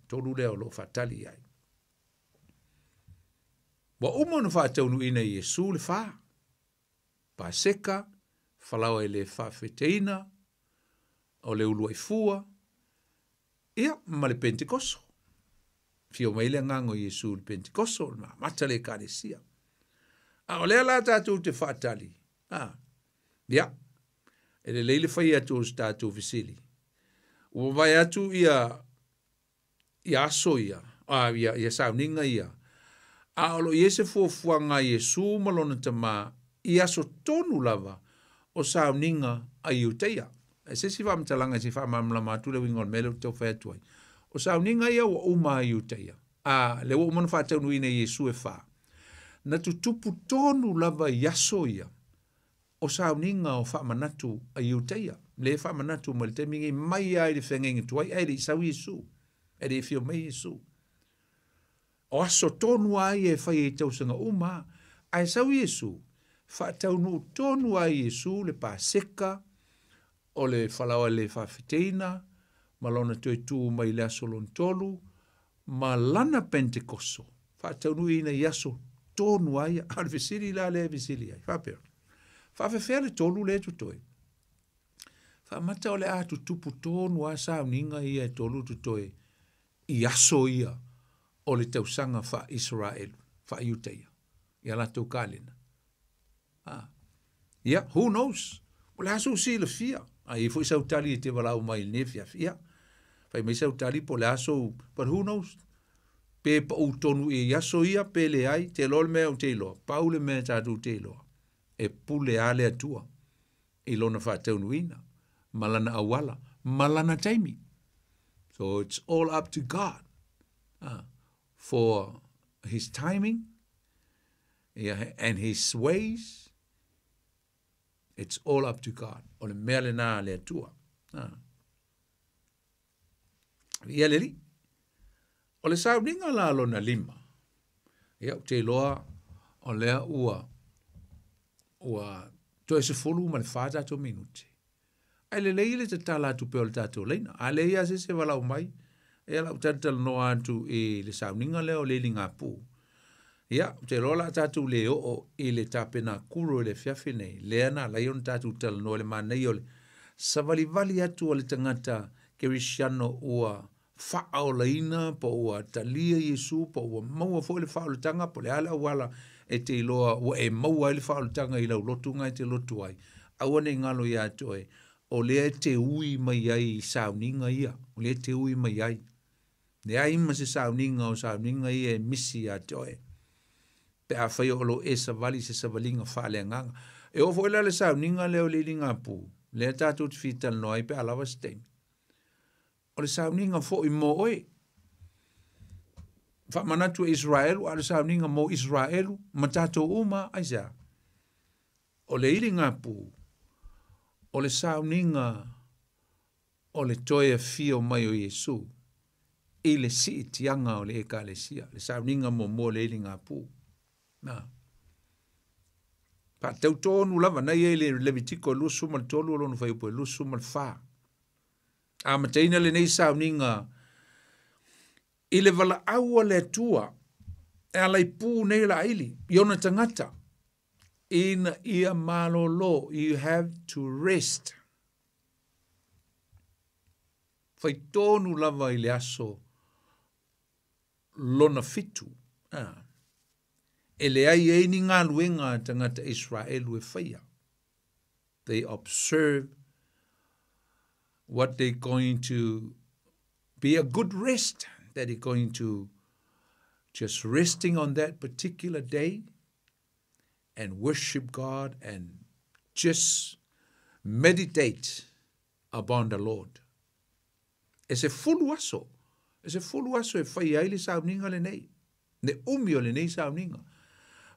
Speaker 1: Tolu leo lo fatali ai. Wa umonu whaataunu ina i Yesu le wha. Paseka, whalawa e le whawheteina, o le ulu fua, ia ma le Pentekoso. Fio maile ngango i Yesu le Pentekoso, ma mata le kāresia. O lea la tātou te whaatali. Ia, e le leile whai atu o tātou visili. Ua vai atu ia aso ia, ia sauninga ia. A olo iese fuafuanga Yesu malona tama, i aso tonu lava o sauninga a iuteia. E se si whamtalanga si whamamla mātule wingon mele o tau whaatuai. O sauninga ia wa uma a iuteia. Le wa umanu whaataunu ina Yesu e wha. Na tutupu tonu lava i aso ia. O sauninga o whamanatu a iuteia. Le whamanatu ma le temingi mai ai le whengengi tuai, ai le isau Yesu. E re fio mai Yesu. O aso tonu ai e whai e tausanga uma, ai sau Yesu, whaataunu tonu ai Yesu le Paseka, o le whalawa le whawheteina, malona tue tū mai le aso lontolu, ma lana Pentekoso, whaataunu ina i aso tonu ai, al visiri la le visiri ai, whapera. Whawhewhea le tolu le tutoe. Whamata o le atu tupu tonu a sauninga ia e tolu tutoe, i aso ia o le tausanga wha Israel, wha Iuteia. Ia la tau kālena. Ia, who knows? O le aso si le fia. I fo isau tali e te walau mai le nefia fia. Whai mai isau tali po le aso, but who knows? Pe pa utonu e aso ia, pe le ai, te lol mea o te loa. Paule mea tātou te loa. E pule ale atua. I lona wha taunuina. Malana awala. Malana taimi. So it's all up to God for his timing and his ways. It's all up to God. O le mea le nā le atua. Ia le li. O le sauninga la lona lima. Ia te loa o lea ua to e se folu ma le whāta to minuti. Ai le leile te tala atu peo le tātou leina. A le ia se walau mai. E la utatal no atu e le sauninga leo le li ngā pū. Ia, te rola tātou le o i le tāpena kuro le fiafi nei. Le ana la ion tātou tal no le manei o le savalivali atu o le tangata kerisiano ua whaao leina po ua talia Yesu po ua maua fo le whao le tanga po le ala wala e te iloa ua e maua ele whaalutanga i lau lotu ngai te lotu ai. Awane ngalo ia toe, o lea te ui mai ai sauninga ia, o lea te ui mai ai. Ne ai ma se sauninga o sauninga ia e misi ia toe. Pe a whai o lo e sa vali se sa valinga whaale nganga. E o fo ila le sauninga leo le linga pu, lea tātou te whital no ai pe alawa stein. O le sauninga fo i mo oe. Fa manatu Israel, o le sauninga mo Israelu, ma tātou uma aisa. O le ili ngā pū, o le sauninga o le toia fio mai o Yesu, i le si tianga o le ekalesia, le sauninga mo le ili ngā pū. Na. Pa tau tonu lava, na ie le Levitiko lusu mal tolu o lonu whaiupo, lusu mal wha. A mateina le nei sauninga, i le vala aua le tua, e alai pū nei la ili, iona tangata. Ina ia malolo, you have to rest. Whai tonu lava i le aso lona fitu. E le ai e ni ngā luenga tangata Israelu e whaia. They observe what they're going to be a good rest, that they're going to just resting on that particular day and worship God and just meditate upon the Lord. E se fulu aso e whai ai le sauninga le nei. Ne umio le nei sauninga.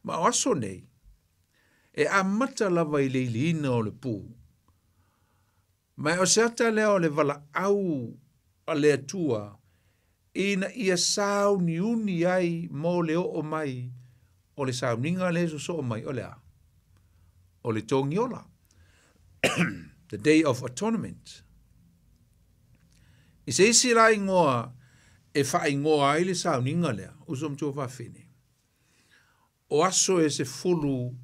Speaker 1: Ma o aso nei, e amata lava i le ilina o le pū. Ma o se ata lea o le vala au a le atua, ina ia sau ni uni ai mo le o mai, o le sauninga le so mai o lea. O le tongiola. The Day of Atonement. I se isi la ingoa, e wha ingoa ai le sauninga lea, usom tua whawhine. O aso e se fulu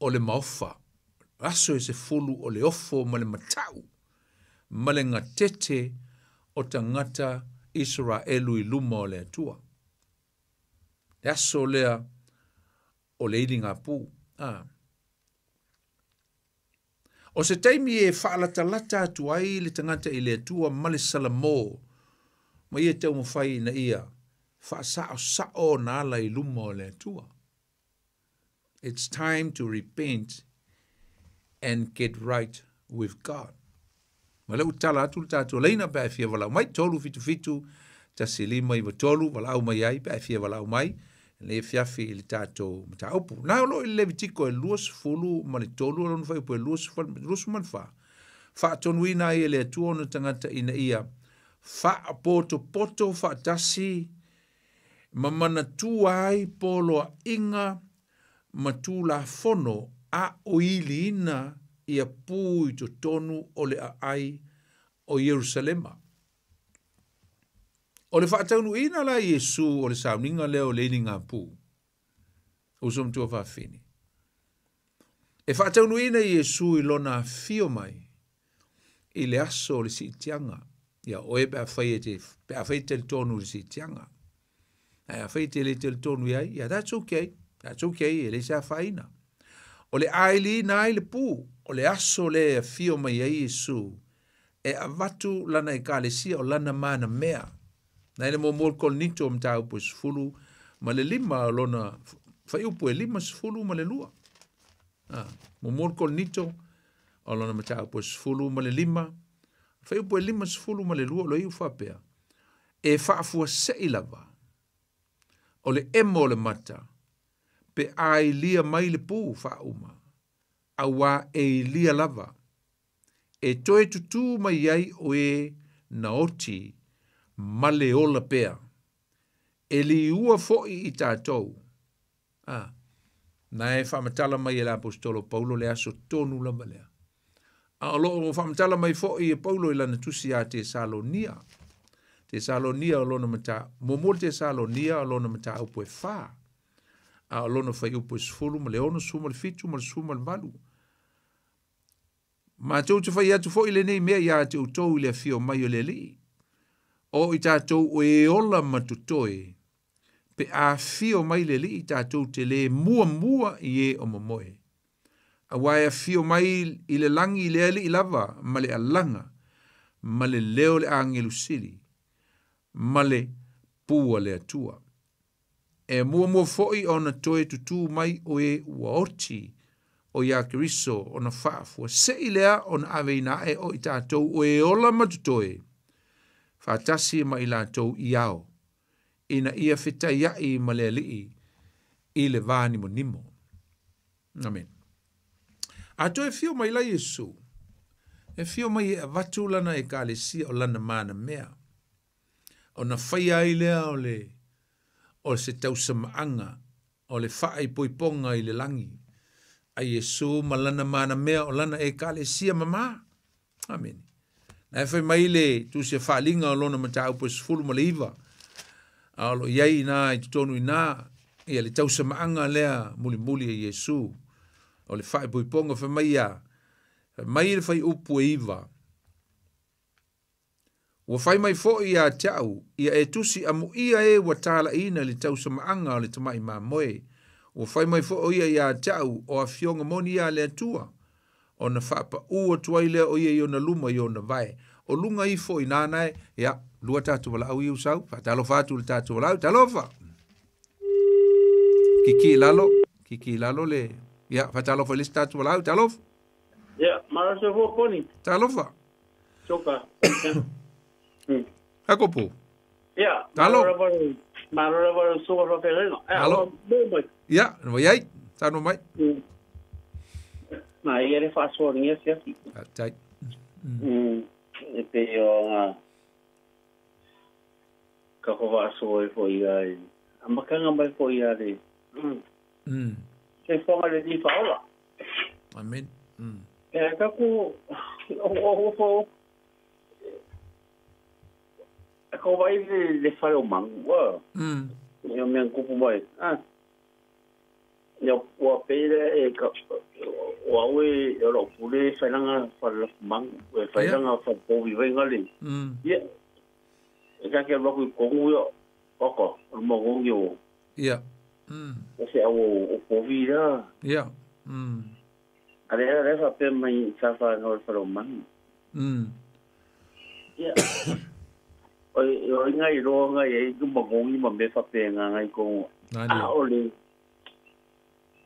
Speaker 1: o le maufa, aso e se fulu o le ofo ma le matau, ma le ngatete o tangata Israelu i luma o le atua. E aso lea o le ili ngā pū. O se taimi e whaalata atu ai le tangata i le atua ma le salamo, ma ia tau mawhai na ia, sao na ala i luma o le atua. It's time to repent and get right with God. Ma leu tala atu tātou leina pe fia walau mai, tolu fitu, ta silima i tolu, walau mai ai, pe fia walau mai, le fiafi i le tātou mata upu. Nā lo i le Levitiko e luas fulu, ma le tolu alonu whai upu e luas man wha. Wha tonuina i le atua no tangata ina ia, wha poto, wha tasi, ma mana tuai polo a inga, ma tu la fono a oili ina ia pū i to tonu o le ai o Jerusalema. O le whaataunu ina la Yesu o le sauninga leo le ngā pū. Usom tua whawhini. E whaataunu ina Yesu i lona fio mai i le aso o le siitianga. Ia oe pe a whai te le tonu le siitianga. A whai te le tonu iai. Yeah, that's okay. That's okay. E le sa whaina. O le aili na ai le pū. O le aso le fio mai ai Yesu. E avatu lana e kālesia o lana mana mea. Na ele mo kol nito mta upo sfulu ma le lima lona fai upo e lima sfulu ma le lua. Mo kol nito o lona mta upo sfulu ma le lima fai upo e lima sfulu ma le lua lo iu whapea. E whaafua se ilava. O le emo le mata pe ai lia mai le pū whauma. Awa e lia lava. E toe tutu mai ai o e na oti male ola pea. E li ua foi i tātou. Na e whamatala mai e la apostolo Paulo le aso tonu lama lea. A lo whamatala mai foi e Paulo i lana tusi a te Salonia. Te Salonia o lona mata, momol te Salonia o lona mata upo e wha. A lona whai upo e sfulu, ma le ono suma le fitu, ma le suma le valu. Ma tau te whai atu foi le nei mea ia te utou i le fio mai o le li. O i tātou o e ola matutoe, pe a fio mai le li tātou te le mua i e o momoe. A wai a fio mai i le langi i le ali i lava, ma le alanga, ma le leo le angelu sili, ma le pua le atua. E mua foi o na toe tutu mai o e ua oti, o ia kiriso o na whaafua, se i lea o na aveina e o i tātou o e ola matutoe, whaatasi ma i lātou i ao, ina ia whita iai ma le alii, i le vāni mo nimo. Amen. A to e fio mai la Yesu. E fio mai e watu lana e ka le sia o lana mana mea. O na whaia i lea o se tausa maanga, o le whaai poiponga i le langi. A Yesu ma lana mana mea o lana e ka le sia mama. Amen. Na e whai mai le tu se whaalinga o lona mata upo se fulu ma le iwa. A lo iai na i tutonu i na, i le tausa maanga lea muli e Yesu. O le whae poiponga wha mai a, mai le whai upu e iwa. Ua whai mai fo i a tau, ia e tusi amu ia e watala ina le tau samaanga o le tamai ma moe. Ua whai mai fo ia i a tau, o a fionga moni a le atua. O na whapa ua tuai lea o ia i o na luma i o na vai. O lunga i fo i nānai, ia, lua tātu wala au i usau, whatalo whātu le tātu wala au, talofa. Kiki lalo le... Ya, fatalo feliz tatu wala u talof.
Speaker 2: Ya, mara se fo poni.
Speaker 1: Talofa.
Speaker 2: Soka.
Speaker 1: Hakopo.
Speaker 2: Ya,
Speaker 1: talo.
Speaker 2: Mara va so va fereno.
Speaker 1: Talo. Ya, no yai, tano mai.
Speaker 2: Na ia le fa so ni ese assim.
Speaker 1: Tai.
Speaker 2: E pe yo ka ko va so e fo ia. Amakanga mai fo ia le. Se fonga le di faola.
Speaker 1: Amen.
Speaker 2: E ka ko o ko vai le falo mangua. Yo me ancupo mai. Yo o pele e ka o we yo lo pule falanga fal mang, we falanga fa po vivenga le. Ye. E ka ke lo ko yo oko, mo yo.
Speaker 1: Yeah.
Speaker 2: Se o povira.
Speaker 1: Yeah.
Speaker 2: Ale fa pe mai sa fa no falo man. Yeah. O ngai ro ngai du magongi ma me fa pe ngai ko.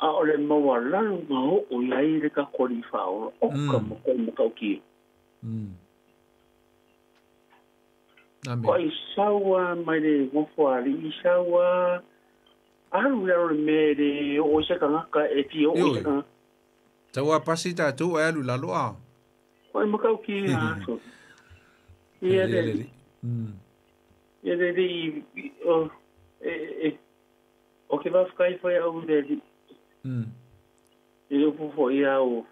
Speaker 2: Ole mo wala no o yai le ka ko li fa o ka mo ko ki.
Speaker 1: Amen.
Speaker 2: Ko isawa mai le mo fo ali isawa. Alu lero me de o se kanga ka e ti o se kanga.
Speaker 1: Tawa pasita tu alu la loa.
Speaker 2: Ko mo ka ki ha so. Ia de. Ia de o ke va ficar foi ao de. Ele foi ao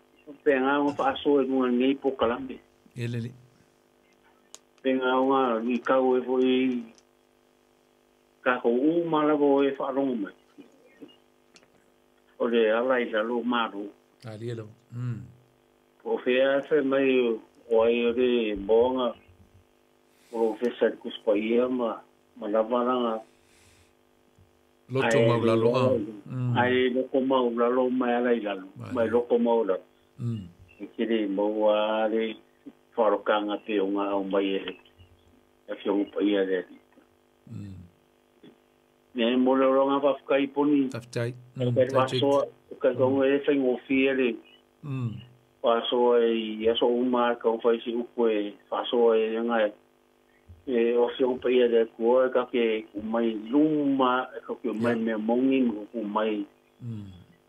Speaker 2: pegar uma passou numa nem por calambe.
Speaker 1: Ele.
Speaker 2: Pegar uma e cau foi ka ko mala bo e fa ro me o le ala i lo maru
Speaker 1: alielo
Speaker 2: o fe mai o ai de bonga o fe sa ku spoia ma la vana
Speaker 1: loto maula lo
Speaker 2: ai lo ko maula lo mai ala i lo mai lo ko maula ki de mo wa de faro kanga te nga o mai e fiong pa ia de ne mo lo nga fa kai poni
Speaker 1: taftai
Speaker 2: paso ka go e fai o fiere paso e so uma ka fai si u e paso e nga e o fiong pa ia de ko ka ke mai luma ka ke mai me mongi ku mai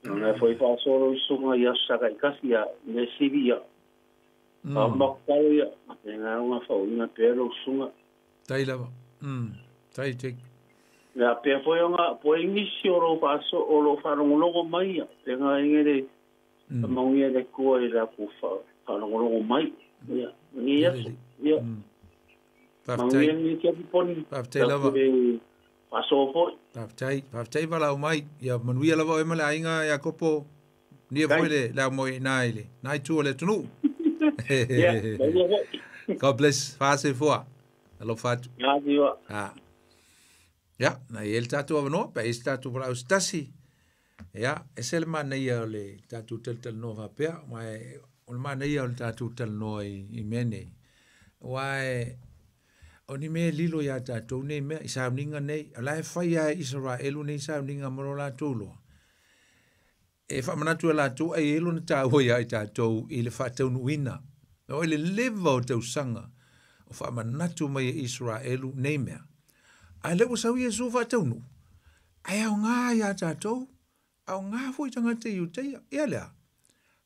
Speaker 2: na foi paso ro sunga ia sa ka kasia ne sivia ma ka ia nga nga fa una pero sunga
Speaker 1: tai lava tai tek
Speaker 2: ya pe foi nga po inicio ro paso o lo faro logo mai te nga ingere mongi de ko e la ku fa faro logo mai ya ni ya ya
Speaker 1: Paftai
Speaker 2: ni ke poni
Speaker 1: paftai lava
Speaker 2: paso fo
Speaker 1: paftai vala mai ya manuia lava e mala inga ya kopo ni foi le la moi naile nai tu le tunu God bless fase for alo fatu
Speaker 2: ya
Speaker 1: Ya, na el tatu avano, pa es tatu para ustasi. Ya, es el manea ole tatu tel no va pea, mai ol manea ole tatu tel no I mene. Wai oni me lilo ya tatu ne me isa ninga nei, ala fa ya Israel ne isa ninga morola tulo. E fa manatu la tu e elo na ta ho ya tatu ile fa tu wina. No ile levo tu sanga. O fa manatu mai Israel ne me. Ai le usau Yesu fa tu nu. Ai au ngā ia tātou, au ngā fwoi tangata I uteia, ia lea.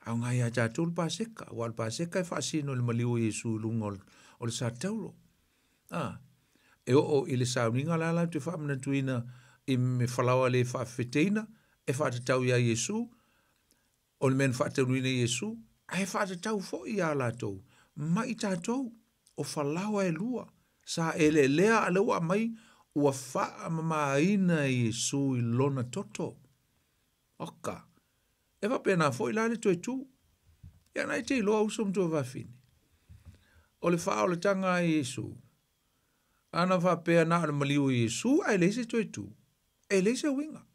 Speaker 1: Au ngā ia tātou le pāseka, wal pāseka whaasino le maliu Yesu lunga o le sātauro. E o I le sauninga lala te whaamana tuina I me whalawa le whaafeteina, e whaatatau ia Yesu, o le men whaataunuina Yesu, ai whaatatau fo I a lātou, mai tātou, o whalawa e lua, sa ele lea a lewa mai, ua faa mamaina Yesu I lona toto. Oka. Ewa pena fo I lale toi tu. Ia nai te iloa usum tua wafini. O le faa o le tanga Yesu. Ana fa pea na ale maliu Yesu, ai leise toi tu. E leise winga.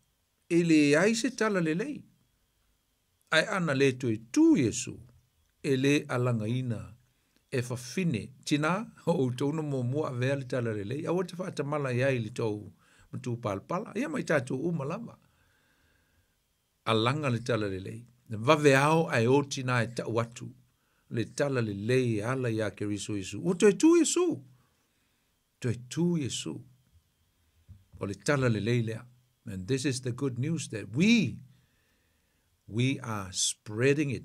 Speaker 1: E le ai se tala le lei. Ai ana le toi tu Yesu. E le alanga ina. E fa fine tina o tonu mo mua vea le tala le lei. A wate fa atamala iai li tau mtu palpala. Ia mai tatu umalama. Alanga le tala le lei. Vave ao ai o tina e ta watu. Le tala le lei ala ia ke riso Yesu. O toi tu Yesu. Toi tu Yesu. O le tala le lei lea. And this is the good news that we are spreading it.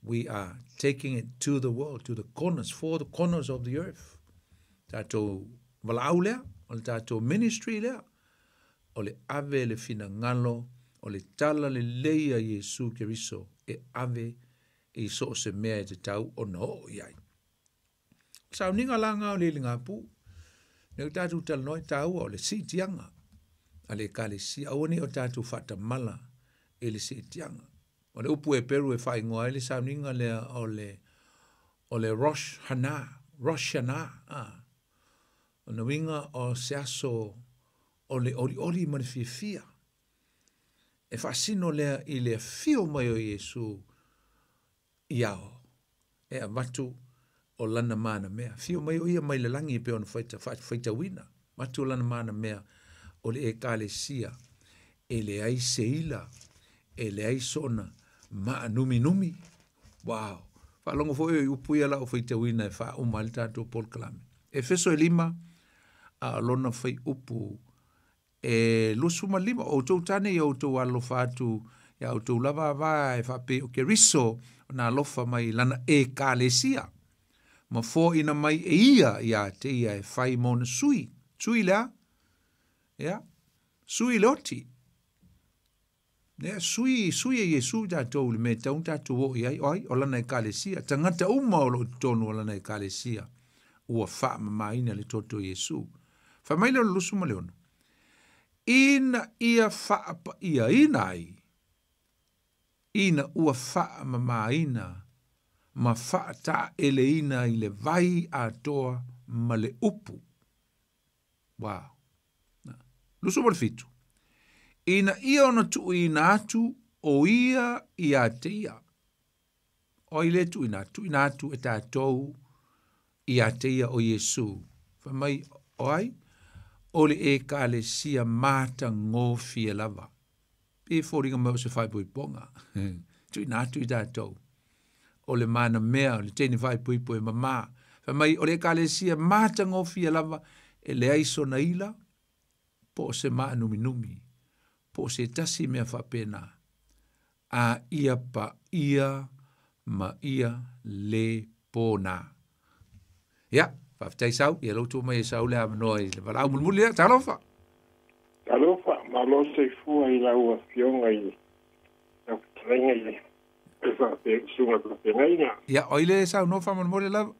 Speaker 1: We are taking it to the world, to the corners, 4 corners of the earth. Tato walau lea, o le tato ministry lea, o le ave le fina ngalo, o le tala le leia Yesu Keriso, e ave e so se mea e te tau o no iai. Sao ninga langa o le linga pu, ne tatu tal noi tau o le si tianga, a le kale si, a o tatu fata mala e le si tianga. O le upu e peru e whai ngoa ele sauninga lea o le Rosh Hashanah. O na winga o se aso o le ori mani fia. E whaasino lea I le fio mai o Yesu iao. E a matu o lana mana mea. Fio mai o ia mai le langi e peo na whaita wina. Matu o lana mana mea o le e kale sia. E le ai seila. E le ai sona. Ma numi. Wow. Whalongo fo e upuia la o whaita wina e wha umali tātou Paul Kalame. E feso e 5 a lona whai upu e lusuma 5 o tau tane I o tau alofa atu ia o tau lava va e whape o ke riso na alofa mai lana e kālesia. Ma fo ina mai e ia te ia e whai mona sui. Sui lea. Ia. Sui loti. Nea sui e Yesu tātou le me taun tātou o iai oi o lana e kālesia. Tangata uma o lo tonu o lana e kālesia. Ua wha mamaina le toto Yesu. Wha mai leo lusu ma leono. Ina ia wha pa ia inai. Ina ua wha mamaina. Ma wha ta ele ina I le vai atoa ma le upu. Wow. Lusu ma le fitu. Ina ia ona tu ina atu o ia te ia. O ile tu ina atu e tātou ia te ia o Yesu. Whamai oai, o le e ka le sia mata ngō fia lava. E fōringa mau se whai pui ponga. Tu ina atu I tātou. O le mana mea, o le teni whai pui pui mama. Whamai o le ka le sia mata ngō fia lava e le aiso na ila po se maa numi. Po se tasi mea whapena, a ia pa ia ma ia le pōna. Ia, whaftai sau, ia lautu mai e sau lea manoa I le walau mulmuli lea, talofa.
Speaker 3: Talofa, malo se fua I lau a fionga I au tarenga I e whape sunga whapengaina.
Speaker 1: Ia, oile sau no whamanmole lava?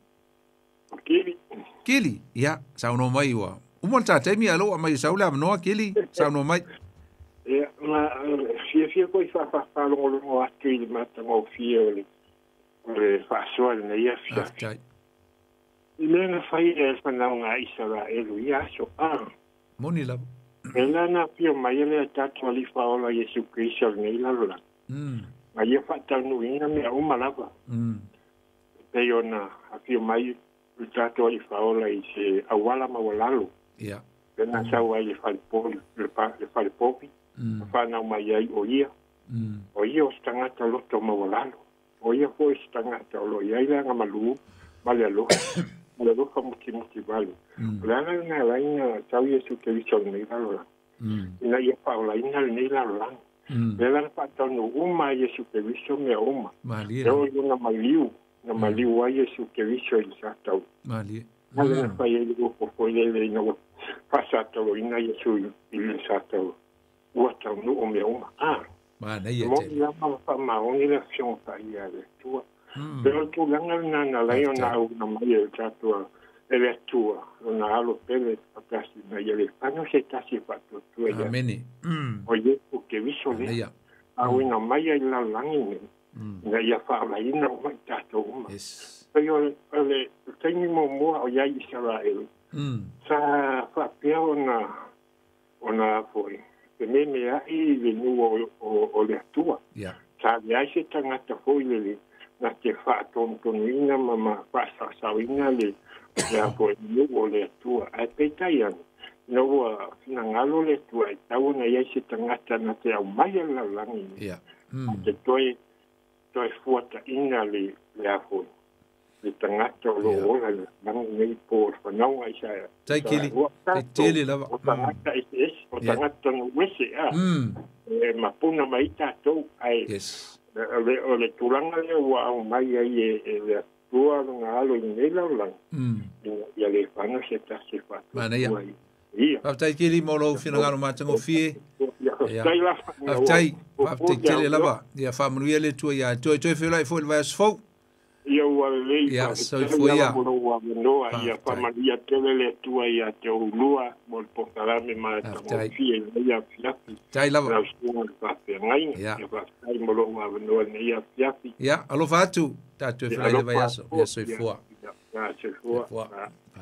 Speaker 1: Kili, ia, sau no mai ua. Umon tā teimi alo a mai sau lea manoa, Kili, sau no mai.
Speaker 3: Ia, ma fia koi whapapalongo atu I le mata ngau fia o le whaasua na ia fia.
Speaker 1: Aftai.
Speaker 3: I mea whai e whanau ngā Israelu ia so
Speaker 1: Moni la.
Speaker 3: Ela na pio mai le tatu ali faola Yesu Kristo nei la lola. Ma ia fata no ina me o malava. Pe ona a pio mai le tatu ali faola I se awala mawalalo.
Speaker 1: Yeah.
Speaker 3: Pena sau ai le fale popi. Fa na mai ai o ia. O ia o stangata loto mawalalo. O ia foi stangata lo ia ia nga malu malelo. Malelo ka muti vale. Lana na laina tau Yesu Kristo nei la lola. Ina ia paula ina nei la lola. Ela pa tonu uma Yesu Kristo me uma.
Speaker 1: Mali.
Speaker 3: Eu na maliu ai Yesu Kristo il satau.
Speaker 1: Mali.
Speaker 3: Ela pa ele o foi ele no passato ina Yesu il satau. O tau no me uma.
Speaker 1: Mana ia
Speaker 3: Mo
Speaker 1: te.
Speaker 3: ia pa ma oni la fion pa ia le tua. Pero tu langa na laio na una mai il satau. Ele tua, na alo pele a kasi na ele. Ano se tasi pato tu ele.
Speaker 1: Ameni.
Speaker 3: Oye, o que viso le.
Speaker 1: Ia.
Speaker 3: Awina mai la langi. Na ia fa la ina o mai tato uma.
Speaker 1: Yes.
Speaker 3: Pero ele tengi mo o ia Israel. Sa fa pia ona foi. Te me ai le nu o le tua.
Speaker 1: Yeah.
Speaker 3: Sa ia se tangata foi le na te fa tontonina mama pasa sawina le. Ya foi nu o le tua. Ai petaian. No na ngalo le tua. Tau na ia se tangata na te au mai la langi.
Speaker 1: Yeah.
Speaker 3: Te toi fuata ina le foi. Le tangata o lo ola le langi nei por whanau ai sa.
Speaker 1: Tai kili. Te tele lava.
Speaker 3: O tangata o tangata no wese mapuna mai tatou ai.
Speaker 1: Yes.
Speaker 3: O le tulanga le ua au mai ai le tua nga alo I nei lau lang. Ia le whana se tasi whatu.
Speaker 1: Mana ia.
Speaker 3: Ia.
Speaker 1: Tai kili mo lo fina ngaro matango fie.
Speaker 3: Tai la.
Speaker 1: Tai. Te tele lava. Ia whamanuia le tua ia. Toi whiolai foi le vai asfau.
Speaker 3: Ia ua le.
Speaker 1: Ia so foi ia.
Speaker 3: Ia whamanuia tele le tua ia te ulua. Mo le pokarame ma tango fie. Ia fiafi.
Speaker 1: Tai lava.
Speaker 3: Ia sunga le whapea ngai. Ia whapea mo lo wanoa ne ia fiafi.
Speaker 1: Ia alofa atu. Tātou e whalai le vai aso. Ia soi fua.
Speaker 3: Ia soi fua.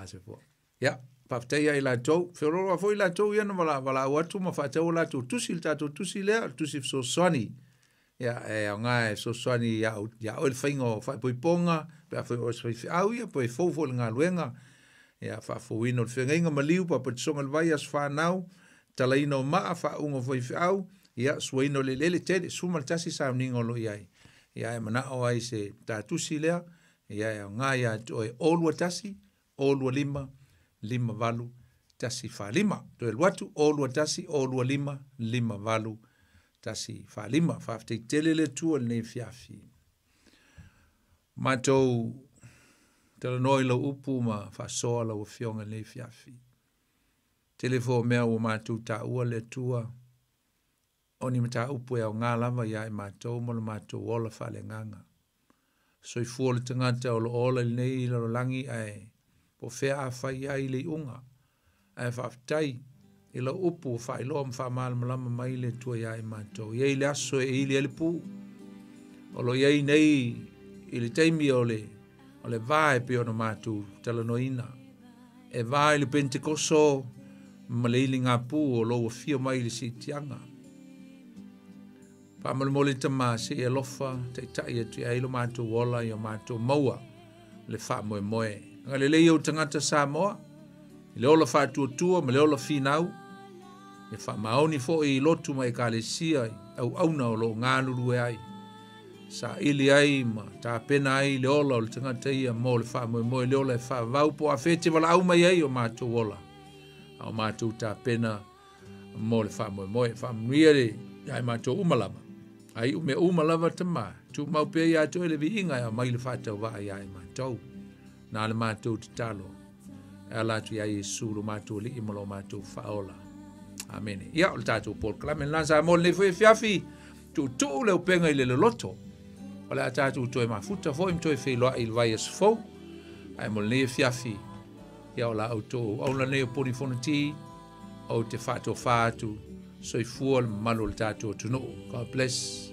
Speaker 1: Soi fua. Ia. Pafteia I lātou. Whiororoa foi lātou ia na wala watu ma whaatau lātou tusi le tātou tusi lea. Tusi so swani. Ia o ngā so swani ia o le whaingo whaipoiponga. Pea whai o swai au ia. Pea fōfo le ngā luenga. Ia whaafowino le whengainga maliu. Pa patisonga le vai as whanau. Talaino maa whaungo whai au. Ia suaino le lele tele. Suma le tasi sa mningo lo iai. Ia e mana o ai se tātusi lea, ia e o ngā ia o olua tasi, olua lima valu, tasi whalima. To e luatu, olua tasi, olua lima valu, tasi whalima. Whaaftei tele le tua le nei fiafi. Mātou tala noi lau upu ma whasoa lau fionga nei fiafi. Telefo mea o mātou ta ua le tua, oni mata upu e o ngā lava ia e mātou mo le mātou ola whale nganga. Soi fua le tangata o lo ola il nei ila lo langi ai po whea a whai ai le unga. Ai whaftai ila upu whai loa mwha malama mai le tua ia e mātou. Ia le aso e ili ele pū. O lo iei nei ili teimi o le vae pe ona mātou talanoina. E vae le pentekoso ma le ili ngā pū o lo fia mai le sitianga. Pa mole tama se e lofa te tai atu ai lo mātou wola i o mātou maua le wha moe. Nga le leo tangata Samoa, i le ola wha tua ma le ola whinau, e wha maoni fo I lotu mai ka le sia au auna o lo ngāluru e ai. Sa ili ai ma tā pena ai le ola o le tangata ia mo le wha moe le ola e wha vau po a whete wala au mai ai o mātou wola. O mātou tā pena mo le wha moe. Wha mria le ai mātou umalama. Ai ume lava tama, tu mau pe ia to ele vi inga ia mai le fata wa ia I mātou. Nā le mātou te talo. E ala tu ia Yesu lo mātou li imalo mātou faola. Amen. Ia o le tātou Paul Klamen lanza mo le fwe fiafi. Tu le Upega ile Loloto. O le a tātou toi mafuta fo im toi fei loa il vai as fo. Ai mo le fiafi. Ia o la auto. O la ne poni fonati. O te fato fatu. Soi fuol malo le tātou tuno. God bless.